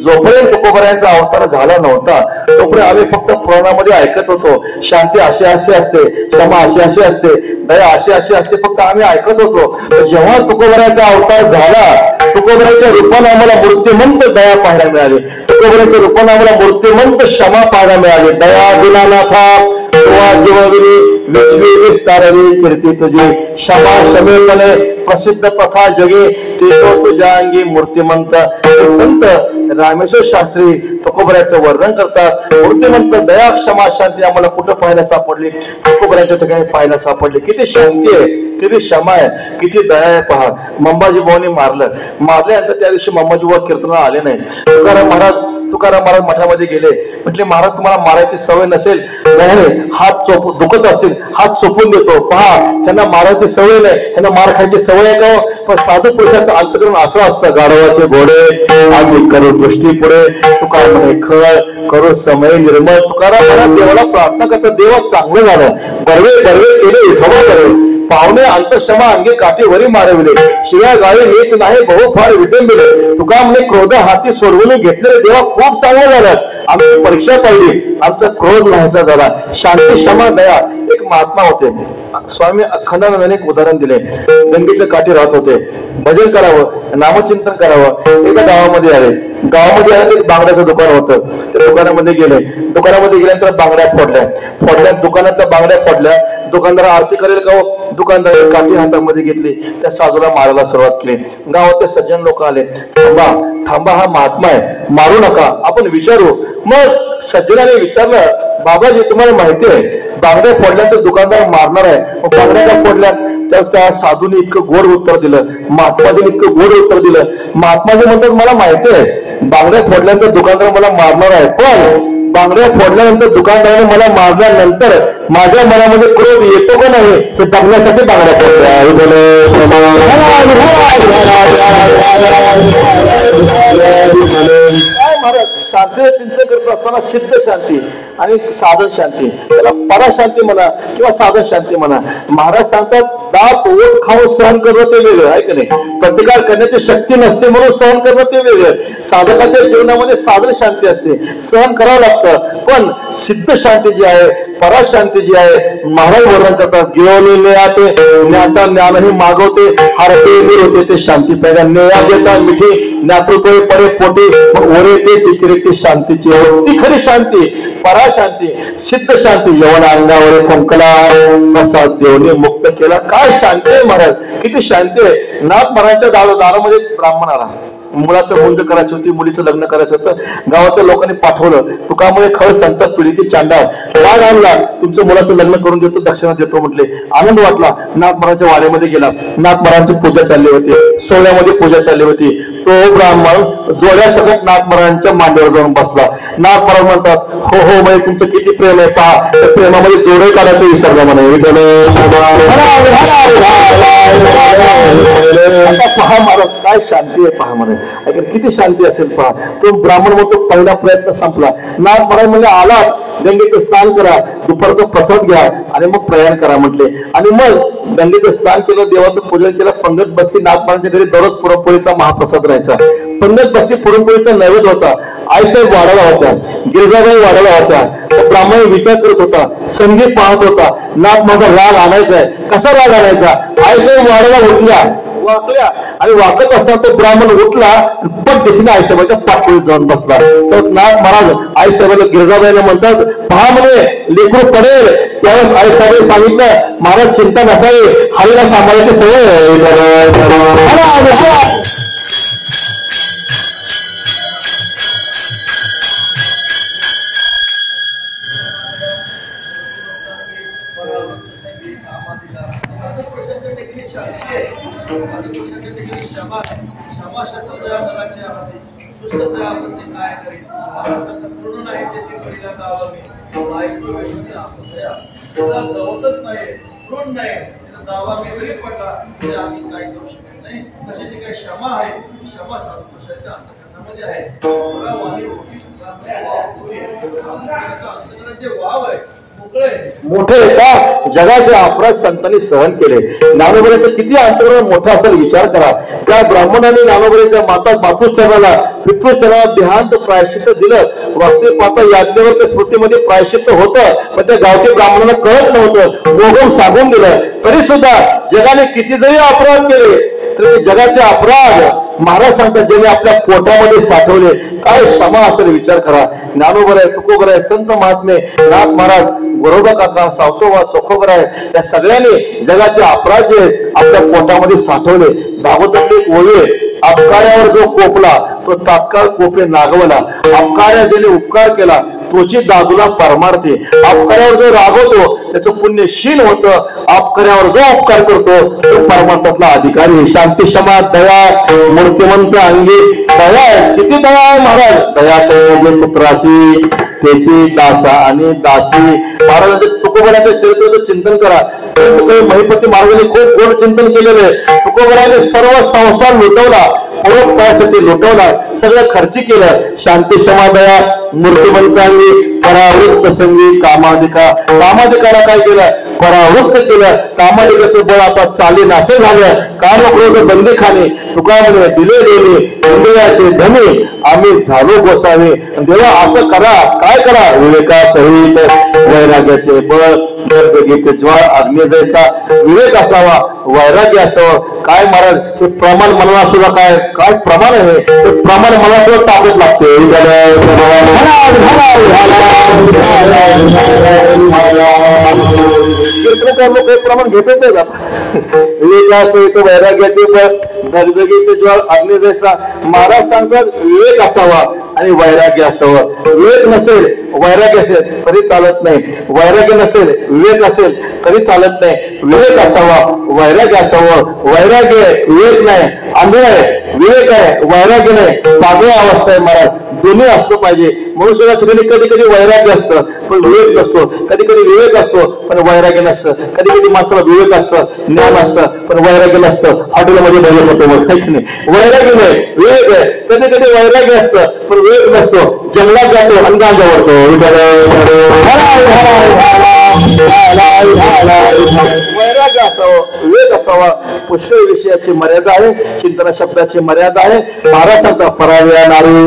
Speaker 1: जोपर्यंत तुकोबरायांचा अवतार झाला नव्हता तोपर्यंत आम्ही फक्त पुराणामध्ये ऐकत होतो. शांती अशी अशी असते, क्षमा अशी अशी असते, दया अशी अशी असते, फक्त आम्ही ऐकत होतो. जेव्हा तुकोबरायांचा अवतार झाला तुकोबराच्या रूपाने आम्हाला मूर्तिमंत दया पाहायला मिळाली. तुकोबराच्या रूपाने आम्हाला मूर्तिमंत क्षमा पाहायला मिळाली. दया दिनानाथा कीर्ती तुझी क्षमा क्षमेपणे प्रसिद्ध कथा जगे ते तुझ्या अंगी मूर्तिमंत. संत रामेश्वर शास्त्री तुकोबराचं वर्णन करतात. मूर्तिमंत दया क्षमा शांती आम्हाला कुठं पाहायला सापडली? तुकोबराच्या ठिकाणी पाहायला सापडली. किती शांती आहे, किती क्षमा आहे, किती दया आहे पहा. मंबाजी भाऊनी मारल्यानंतर त्या दिवशी मंबाजी भाऊ कीर्तनाला आले नाही. तुकाराम महाराज मठामध्ये गेले. म्हटले महाराज तुम्हाला मारायची सवय नसेल? नाही, हात दुखत असतील हात चोपून देतो. पहा त्यांना मारायची सवय नाही, त्यांना मार खायची सवय आहे का? पण साधू पुरुषाचं अंतकरण असं असतं. गाढवाचे घोडे आम्ही करू दृष्टी पुढे तुकाराम म्हणे खळ करू समय निर्मळ. तुकाराम महाराज देवाला प्रार्थना करतात देवा चांगलं झालं, बरवे बरवे केले विठोबा करे, पाहुणे अंतक्षमा अंगे काठी वरी मारविले, शिव्या गाळी नीट नाही बहु फार विटंबिले. तुका म्हणे क्रोध हाती सोडवून घेतलेले देवा खूप चांगलं झालं, आमची परीक्षा पाहिली, आमचा क्रोध नाहीसा झाला. शांती क्षमा दया. एक महात्मा होते स्वामी अखंडानंदाने एक उदाहरण दिले. गंगेच्या काठी राहत होते. भजन करावं, नामचिंतन करावं. एका गावामध्ये आले. एक बांगड्याचं दुकान होतं. त्या दुकानामध्ये गेल्यानंतर बांगड्या फोडल्या. दुकानातल्या बांगड्या फोडल्या. दुकानदार आरती करेल का? दुकानदार काठी हातामध्ये घेतली. त्या साधूला मारायला सुरुवात केली. गावातले सज्जन लोक आले. थांबा हा महात्मा आहे, मारू नका, आपण विचारू. मग सज्जनाने विचारलं बाबाजी तुम्हाला माहिती आहे बांगड्या फोडल्यानंतर दुकानदार मारणार आहे, बांगड्या का फोडल्या? त्या साधूने इतकं गोड उत्तर दिलं, महात्माजीने इतकं गोड उत्तर दिलं. महात्माजी म्हणतात मला माहिती आहे बांगड्या फोडल्यानंतर दुकानदार मला मारणार आहे, पण बांगड्या फोडल्यानंतर दुकानदाराने मला मारल्यानंतर माझ्या मनामध्ये क्रोध येतो का नाही ते बघण्यासाठी बांगड्या फोडल्या. महाराज साध्य चिंतन करत असताना सिद्ध शांती आणि साधन शांती, त्याला पराशांती म्हणा किंवा साधन शांती म्हणा. महाराज सांगतात दात ओठ खाऊन सहन करणं ते वेगळं आहे की नाही, प्रतिकार करण्याची शक्ती नसते म्हणून सहन करणं ते वेगळं. साधकाच्या जीवनामध्ये साधन शांती असते, सहन करावं लागतं. पण सिद्ध शांती जी आहे पराशांती जी आहे महाराज वर्णन करतात. गिळवलेले आते ज्ञाता ज्ञानही मागवते, हरते होते ते शांती पैदा नेया देता मिठी ज्ञातृत्व पडे पोटी मग ओरे ते चिकिरिटी शांतीची ती खरी शांती पराशांती सिद्ध शांती. यवन अंगावर कंकला कसा देवने मुक्त केला. काय शांती आहे महाराज, किती शांती आहे. नाथ महाराजांच्या दारामध्ये ब्राह्मण आला, मुलाचं मुंज करायचं होती, मुलीचं लग्न करायचं होतं. गावातल्या लोकांनी पाठवलं. तुकामुळे खरं संत पिढीची चांडाळ वाघ आणला, तुमचं मुलाचं लग्न करून देतो, दक्षिणा देतो म्हटले. आनंद वाटला. नाथ महाराजच्या वाड्यामध्ये गेला. नाथ महाराजांची पूजा चालली होती, सोहळ्यामध्ये पूजा चालली होती. तो ब्राह्मण जोड्या सगळ्यात नाथ महाराजांच्या मांडीवर जाऊन बसला. नाथ महाराज म्हणतात, हो हो म्हणजे तुमचं किती प्रेम आहे पहा. त्या प्रेमामध्ये जोडे काढायचं विसरला म्हणे. पहा महाराज काय शांती आहे पहा म्हणे. किती शांती असेल पहा. तो ब्राह्मण म्हणतो पहिला प्रयत्न संपला. नाथ महाराज म्हणजे आला, गंगेचं स्नान करा, दुपारचं प्रसाद घ्या आणि मग प्रयाण करा म्हटले. आणि मग गंगेचं स्नान केलं, देवाचं पूजन केलं. पंगत बसली. नाथ महाराजांच्या घरी दररोज पुरणपोळीचा महाप्रसाद राहायचा. पंगत बसली, पुरणपोळीचा नैवेद्य होता. आईसाहेब वाढायला होत्या, गिरजाबाई वाढायला होत्या. ब्राह्मण विचार करत होता, संगीत पाहत होता. नाथ माझा राग आणायचा आहे. कसा राग आणायचा. आईसाहेब वाढायला उठल्या, वाकल्या आणि वाकत असताना तो ब्राह्मण उठला, पण दिसला आईसाहेबाच्या पाठीवर जाऊन बसला. तर नाथ महाराज आईसाहेबाला गिरजाबाईला म्हणतात, पहा म्हणे लेकरू पडेल. त्यावेळेस आईसाहेबांनी सांगितलं, महाराज चिंता नसावी, हरीला सांभाळायची सवय.
Speaker 2: क्षमा आहे, क्षमा संतोषाच्या अंतकरणामध्ये आहे. जे वाव आहे
Speaker 1: मोठे का जगाचे अपराध संतांनी सहन केले. ज्ञानोबऱ्याचं किती अंतर्गत मोठा असेल विचार करा. त्या ब्राह्मणाने ज्ञानोबऱ्याच्या मातृश्चरणाला पितृश्चरणाला देहांत प्रायश्चित्त दिलं. वास्तविक पाहता याज्ञवल्क्य स्मृतीमध्ये प्रायश्चित्त होतं, पण त्या गावठी ब्राह्मणाला कळत नव्हतं. मोगम सांगून दिलं. तरी सुद्धा जगाने किती जरी अपराध केले तरी जगाचे अपराध महाराज सांगतात ज्यांनी आपल्या पोटामध्ये साठवले. काय क्षमा असेल विचार करा. ज्ञानोबर आहे, तुकोबर आहे, संत महात्मे, नाथ महाराज, बरोबर काका, सावतोबा, चोखोबर आहे, या सगळ्यांनी जगाचे अपराध जे आपल्या पोटामध्ये साठवले. भागवतातली एक ओळी आहे, अपकार्यावर जो कोपला तो तात्काळ कोपे नागवला. अपकार्या ज्याने उपकार केला तोची दादूला परमारते. अपकार्यावर जो रागवतो त्याचं पुण्य शील होतं. अपकार्यावर जो उपकार करतो तो परमार्थातला अधिकारी. शांती, क्षमा, दया, मूर्तिमंत अंगी दया. किती दया आहे महाराज. दया म्हणजे पुत्रासी त्याची दासा आणि दासी. महाराजांच्या तुकोबराच्या चरित्राचं चिंतन करा. महिपती महाराजांनी खूप गोड चिंतन केलेलं आहे. तुकोबराने सर्व संसार लुटवला, परोपकारासाठी लुटवला, सगळं खर्ची केलं. शांती, क्षमा, दया, मूर्तिमंतांनी परावृत्त संगी कामाधिका. कामाधिकाला काय केलं, परावृत्त केलं. कामाधिकाचं बळ आता चाली नासे झालं. काम क्रोध बंदी खाणे. तुकामध्ये दिले गेले इंद्रियाचे धनी आम्ही झालो गोसावे. देवा असं करा, काय करा, विवेका सहित वैराग्याचे बळ ज्वाळ अग्नी जैसा विवेक असावा, वैराग्य असावं. काय महाराज ते प्रमाण मनाला सुद्धा काय काय प्रमाण आहे ते प्रमाण मला सुद्धा ताकद लागते. प्रमाण घेतच नाही का. विवेक वैराग्याचे बळ धगधगीचे ज्वाळ अग्नी जैसा. महाराज सांगतात विवेक असावा आणि वैराग्य असावं. विवेक नसेल वैराग्य असेल तरी चालत नाही. वैराग्य नसेल विवेक असेल तरी चालत नाही. विवेक असावा, वैराग्य असावं. वैराग्य विवेक नाही, आंधळ आहे. विवेक आहे, वैराग्य नाही, पागळ अवस्था आहे महाराज. दोन्ही असलं पाहिजे. मनुष्याला कधी कधी वैराग्य असतं पण विवेक नसतो. कधी कधी विवेक असतो पण वैराग्य नसतं. कधी कधी मात्र विवेक असतं, ज्ञान असतं पण वैराग्य नसतं. हॉटेलमध्ये बघत होतो मग काहीच नाही. वैराग्य नाही, विवेक आहे. कधी कधी वैराग्य असतं पण विवेक नसतो. जंगलात जातो आणि गांजा वरतो. वैराग्य असावं, विवेक असावा, पुष्कळ विषयाची मर्यादा आहे, चिंतन शब्दाची मर्यादा आहे. महाराजांचा पराजय नारी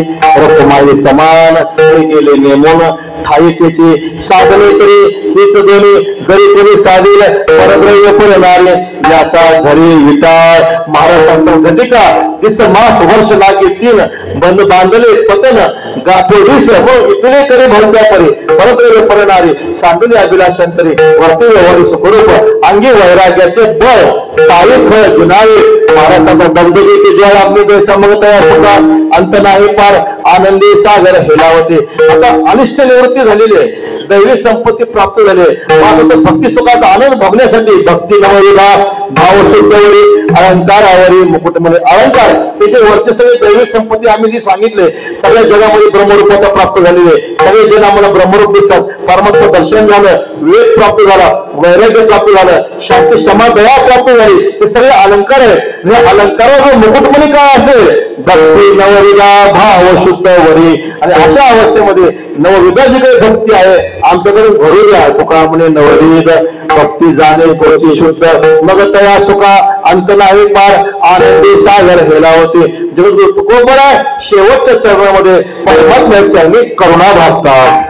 Speaker 1: रक्तमाई समान केले नेमून ठाई त्याची साधने तरी हेच दोन्ही जरी कोणी साधील परद्रव्य पुरणारे याचा घरी विटाळ. महाराजांचा घटिका दिस मास वर्ष लागे तीन बंद बांधले पतन गाठो दिस हो इकडे करी भरत्या परी परद्रव्य पुरणारे सांडले अभिलाषांतरी वर्तव्य व्यवहारी स्वरूप अंगी वैराग्याचे बळ काही फळ जुनावे. महाराजांचा दगदगीचे जळ आपली समगत अंत नाही पार आनंदी सागर हेलावते. आता अनिष्ट निवृत्ती झालेली आहे, दैवी संपत्ती प्राप्त झाली आहे. मात्र भक्ती सुखाचा आनंद भोगण्यासाठी भक्ती नवरीला भाव शुद्धवरी अलंकारावरी मुकुट म्हणजे अलंकार त्याचे वरचे सगळे दैविक संपत्ती आम्ही जी सांगितले सगळ्या जगामध्ये ब्रह्मरूपता प्राप्त झालेली आहे. सगळे जण आम्हाला ब्रह्मरूप दिसतात. परमात्मा दर्शन झालं, विवेक प्राप्त झाला, वैराग्य प्राप्त झालं, शांती क्षमा दया प्राप्त झाली. हे सगळे अलंकार आहेत. या अलंकारावर मुकुट म्हणे काय असेल भक्ती नवरीला भाव शुद्ध वरी. आणि अशा अवस्थेमध्ये नवविधा जी काही भक्ती आहे आमच्याकडे घडू द्या. तुका म्हणे नवविध भक्ती जाणे कोणती शुद्ध मग तया सुखा अंत नाही पार आनंदी सागर हेला होते. जगद्गुरु तुकोबर आहे शेवटच्या चरणामध्ये परमात्म्याची करुणा भासतात.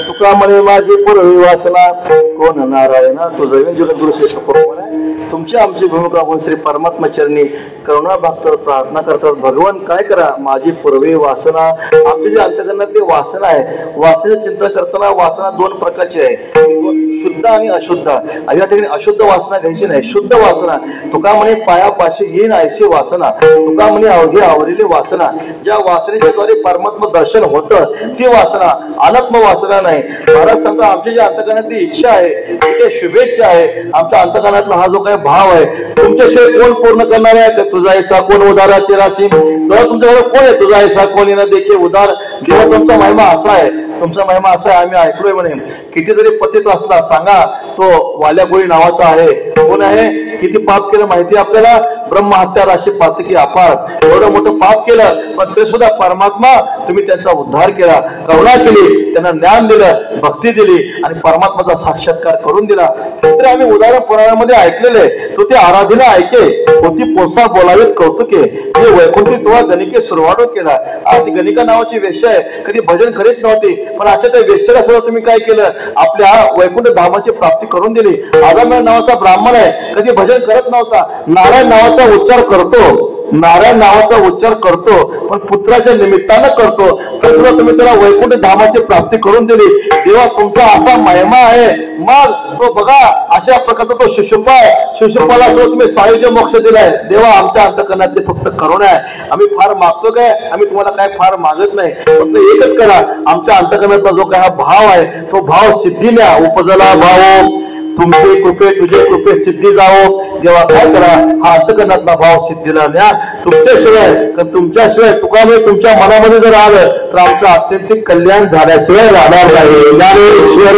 Speaker 1: तुका म्हणे माझी पूर्वी वासना कोण नारायण तुझं जगद्गुरु श्रेष्ठ बरोबर आहे. तुमची आमची भूमिका होऊन श्री परमात्मा चरणी करुणा भक्त प्रार्थना करतात. भगवान काय करा माझी पूर्वी वासना, आमच्या जे अंतकरणात ते वासना आहे, वासनेचं चिंतन करताना वासना दोन प्रकारची आहे, शुद्ध आणि अशुद्ध. या ठिकाणी अशुद्ध वासना घ्यायची नाही, शुद्ध वासना. तुका म्हणे पायापाशी येईन ऐशी वासना, तुका म्हणे अवघे आवरलेली वासना. ज्या वासनेच्या द्वारे परमात्मा दर्शन होतं ती वासना, अनात्म वासना नाही. महाराज सांगतो आमच्या ज्या अंतकरणातली इच्छा आहे ते शुभेच्छा आहे. आमच्या अंतकरणातला हा जो काही भाव आहे तुमच्याशिवाय कोण पूर्ण करणार आहे. तुझा ऐसा कोण उदारा तेराशी, तेव्हा तुमच्याकडे कोण आहे तुझा ऐसा कोण येणं देखील उदार. जेव्हा तुमचा महिमा असा आहे, तुमचा महिमा असा आहे, आम्ही ऐकलोय म्हणे किती जरी पतित असला सांगा तो वाल्या गोळी नावाचा आहे. कोण आहे, किती पाप केलं माहिती आपल्याला, ब्रह्महत्या राशी पातकी अपार. एवढं मोठं पाप केलं पण ते सुद्धा परमात्मा तुम्ही त्यांचा उद्धार केला, करुणा केली, त्यांना ज्ञान दिलं, भक्ती दिली आणि परमात्माचा साक्षात्कार करून दिला. तर आम्ही उदाहरण पुराणामध्ये ऐकलेले. तो ते आराधना ऐके होती पोसा बोलावेत कौतुके, म्हणजे वैकुंठी तुला गणिके सुरवाडो केला. आज गणिका नावाची वेश्या आहे, कधी भजन करीत नव्हती पण अशा त्या वेश्याला सुद्धा तुम्ही काय केलं, आपल्या वैकुंठ धामाची प्राप्ती करून दिली. आगम्य नावाचा ब्राह्मण आहे, कधी भजन करत नव्हता, नारायण नावाचा उच्चार करतो, नारायण नावाचा उच्चार करतो पण पुत्राच्या निमित्तानं करतो, तर सुद्धा तुम्ही त्याला वैकुंठ धामाची प्राप्ती करून दिली. तेव्हा तुमचा असा महिमा आहे. मग तो बघा अशा प्रकारचा तो शिशुपा आहे, शिशुपाला तो तुम्ही सायुज्य मोक्ष दिलाय. देवा आमच्या अंतकरणात फक्त करुणा आहे. आम्ही फार मागतो काय, आम्ही तुम्हाला काय फार मागत नाही, फक्त एकच करा, आमच्या अंतकरणाचा जो काय हा भाव आहे तो भाव सिद्धी द्या. उपजला भाव तुमचे कृपे तुझे कृपे सिद्धी जावो. जेव्हा काय करा हा अंतकरणातला भाव सिद्धीला न्या. तुमच्याशिवाय तुमच्याशिवाय तुकामुळे तुमच्या मनामध्ये जर आलं तर आमचं अत्यंतिक कल्याण झाल्याशिवाय राहणार नाही. ज्ञानेश्वर